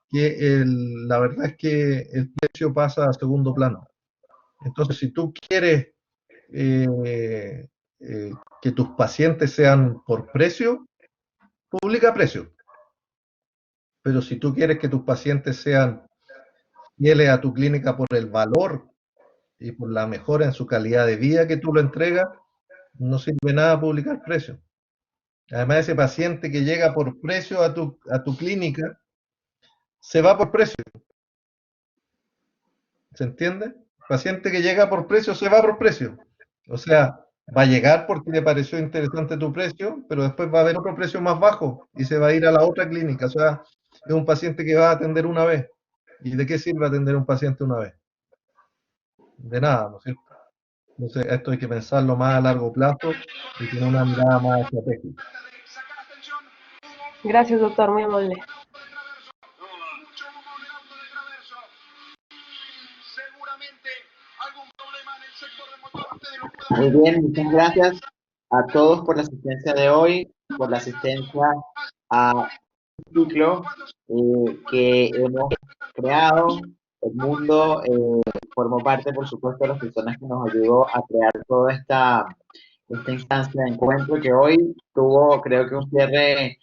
que la verdad es que el precio pasa a segundo plano. Entonces, si tú quieres eh, que tus pacientes sean por precio, publica precio. Pero si tú quieres que tus pacientes sean fieles a tu clínica por el valor y por la mejora en su calidad de vida que tú lo entregas, no sirve nada publicar precio. Además, ese paciente que llega por precio a tu clínica, se va por precio. ¿Se entiende? Paciente que llega por precio, se va por precio. O sea, va a llegar porque le pareció interesante tu precio, pero después va a haber otro precio más bajo y se va a ir a la otra clínica. O sea, es un paciente que va a atender una vez. ¿Y de qué sirve atender a un paciente una vez? De nada, ¿no es cierto? Entonces, esto hay que pensarlo más a largo plazo y tener una mirada más estratégica. Gracias, doctor, muy amable. Muy bien, muchas gracias a todos por la asistencia de hoy, por la asistencia a este ciclo que hemos creado. Edmundo formó parte, por supuesto, de las personas que nos ayudó a crear toda esta instancia de encuentro que hoy tuvo, creo que un cierre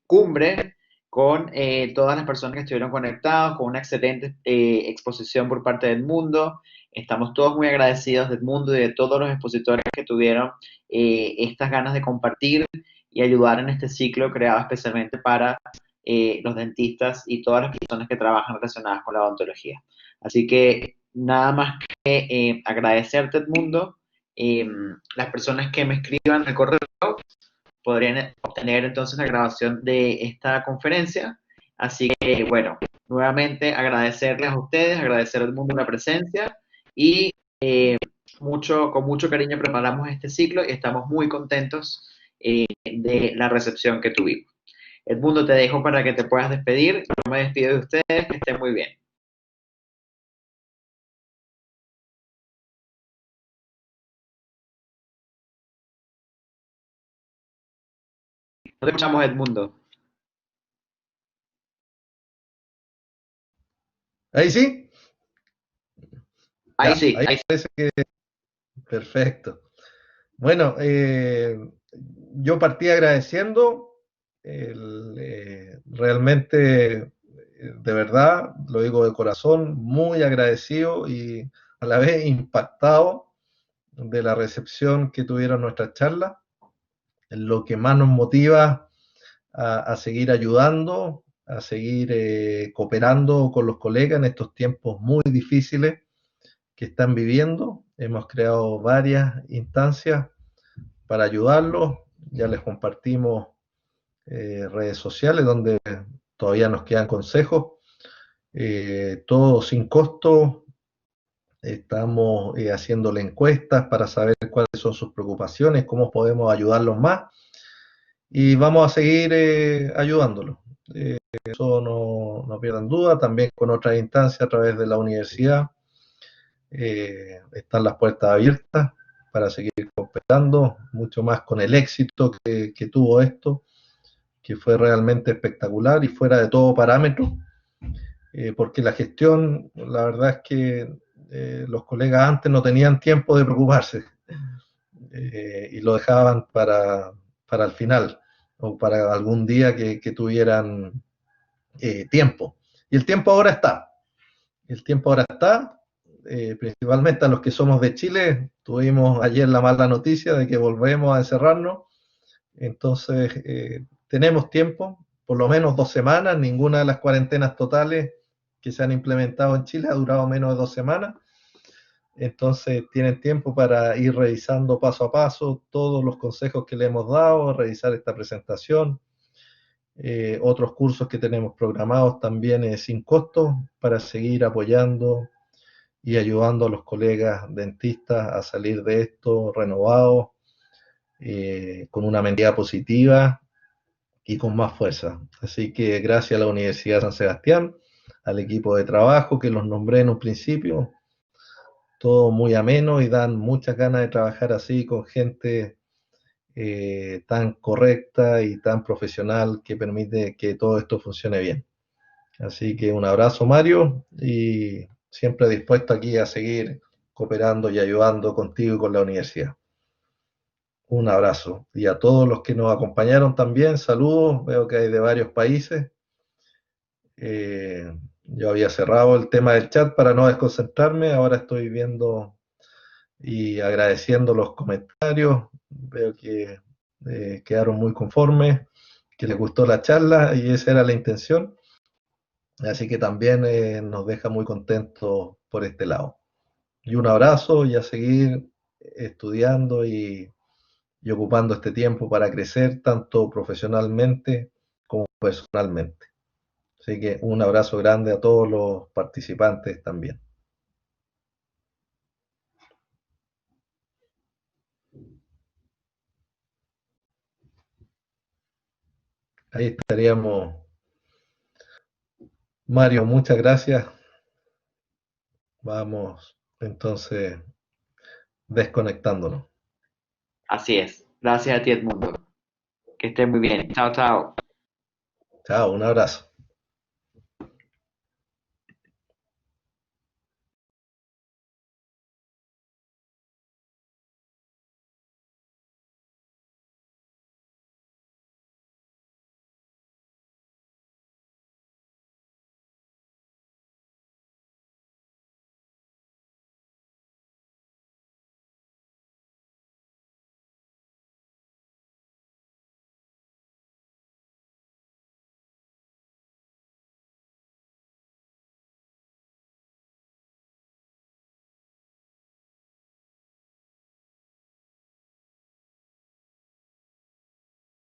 cumbre con todas las personas que estuvieron conectadas, con una excelente exposición por parte del mundo. Estamos todos muy agradecidos de Edmundo y de todos los expositores que tuvieron estas ganas de compartir y ayudar en este ciclo creado especialmente para los dentistas y todas las personas que trabajan relacionadas con la odontología. Así que nada más que agradecerte, Edmundo. Las personas que me escriban al correo podrían obtener entonces la grabación de esta conferencia. Así que, bueno, nuevamente agradecerles a ustedes, agradecer al mundo la presencia y con mucho cariño preparamos este ciclo y estamos muy contentos de la recepción que tuvimos. Edmundo, te dejo para que te puedas despedir. Yo me despido de ustedes, que estén muy bien. No te escuchamos, Edmundo. Ahí sí, Ahí ya, sí, ahí ahí sí. parece que perfecto. Bueno, yo partí agradeciendo, realmente, de verdad, lo digo de corazón, muy agradecido y a la vez impactado de la recepción que tuvieron nuestras charlas, lo que más nos motiva a seguir ayudando, a seguir cooperando con los colegas en estos tiempos muy difíciles que están viviendo. Hemos creado varias instancias para ayudarlos. Ya les compartimos redes sociales donde todavía nos quedan consejos, todo sin costo. Estamos haciéndole encuestas para saber cuáles son sus preocupaciones, cómo podemos ayudarlos más y vamos a seguir ayudándolos. Eso no pierdan duda, también con otras instancias a través de la universidad. Están las puertas abiertas para seguir cooperando, mucho más con el éxito que tuvo esto, que fue realmente espectacular y fuera de todo parámetro, porque la gestión, la verdad es que los colegas antes no tenían tiempo de preocuparse y lo dejaban para el final o para algún día que tuvieran tiempo. Y el tiempo ahora está. El tiempo ahora está, principalmente a los que somos de Chile. Tuvimos ayer la mala noticia de que volvemos a encerrarnos. Entonces, tenemos tiempo, por lo menos 2 semanas. Ninguna de las cuarentenas totales que se han implementado en Chile ha durado menos de 2 semanas. Entonces, tienen tiempo para ir revisando paso a paso todos los consejos que le hemos dado, revisar esta presentación, otros cursos que tenemos programados también sin costo para seguir apoyando y ayudando a los colegas dentistas a salir de esto renovados, con una mentalidad positiva y con más fuerza. Así que gracias a la Universidad de San Sebastián, al equipo de trabajo que los nombré en un principio, todo muy ameno y dan muchas ganas de trabajar así con gente tan correcta y tan profesional que permite que todo esto funcione bien. Así que un abrazo, Mario, y siempre dispuesto aquí a seguir cooperando y ayudando contigo y con la universidad. Un abrazo. Y a todos los que nos acompañaron también, saludos. Veo que hay de varios países. Yo había cerrado el tema del chat para no desconcentrarme. Ahora estoy viendo y agradeciendo los comentarios. Veo que quedaron muy conformes, que les gustó la charla y esa era la intención. Así que también nos deja muy contentos por este lado. Y un abrazo y a seguir estudiando y ocupando este tiempo para crecer tanto profesionalmente como personalmente. Así que un abrazo grande a todos los participantes también. Ahí estaríamos. Mario, muchas gracias. Vamos entonces desconectándonos. Así es. Gracias a ti, Edmundo. Que estés muy bien. Chao, chao. Chao, un abrazo.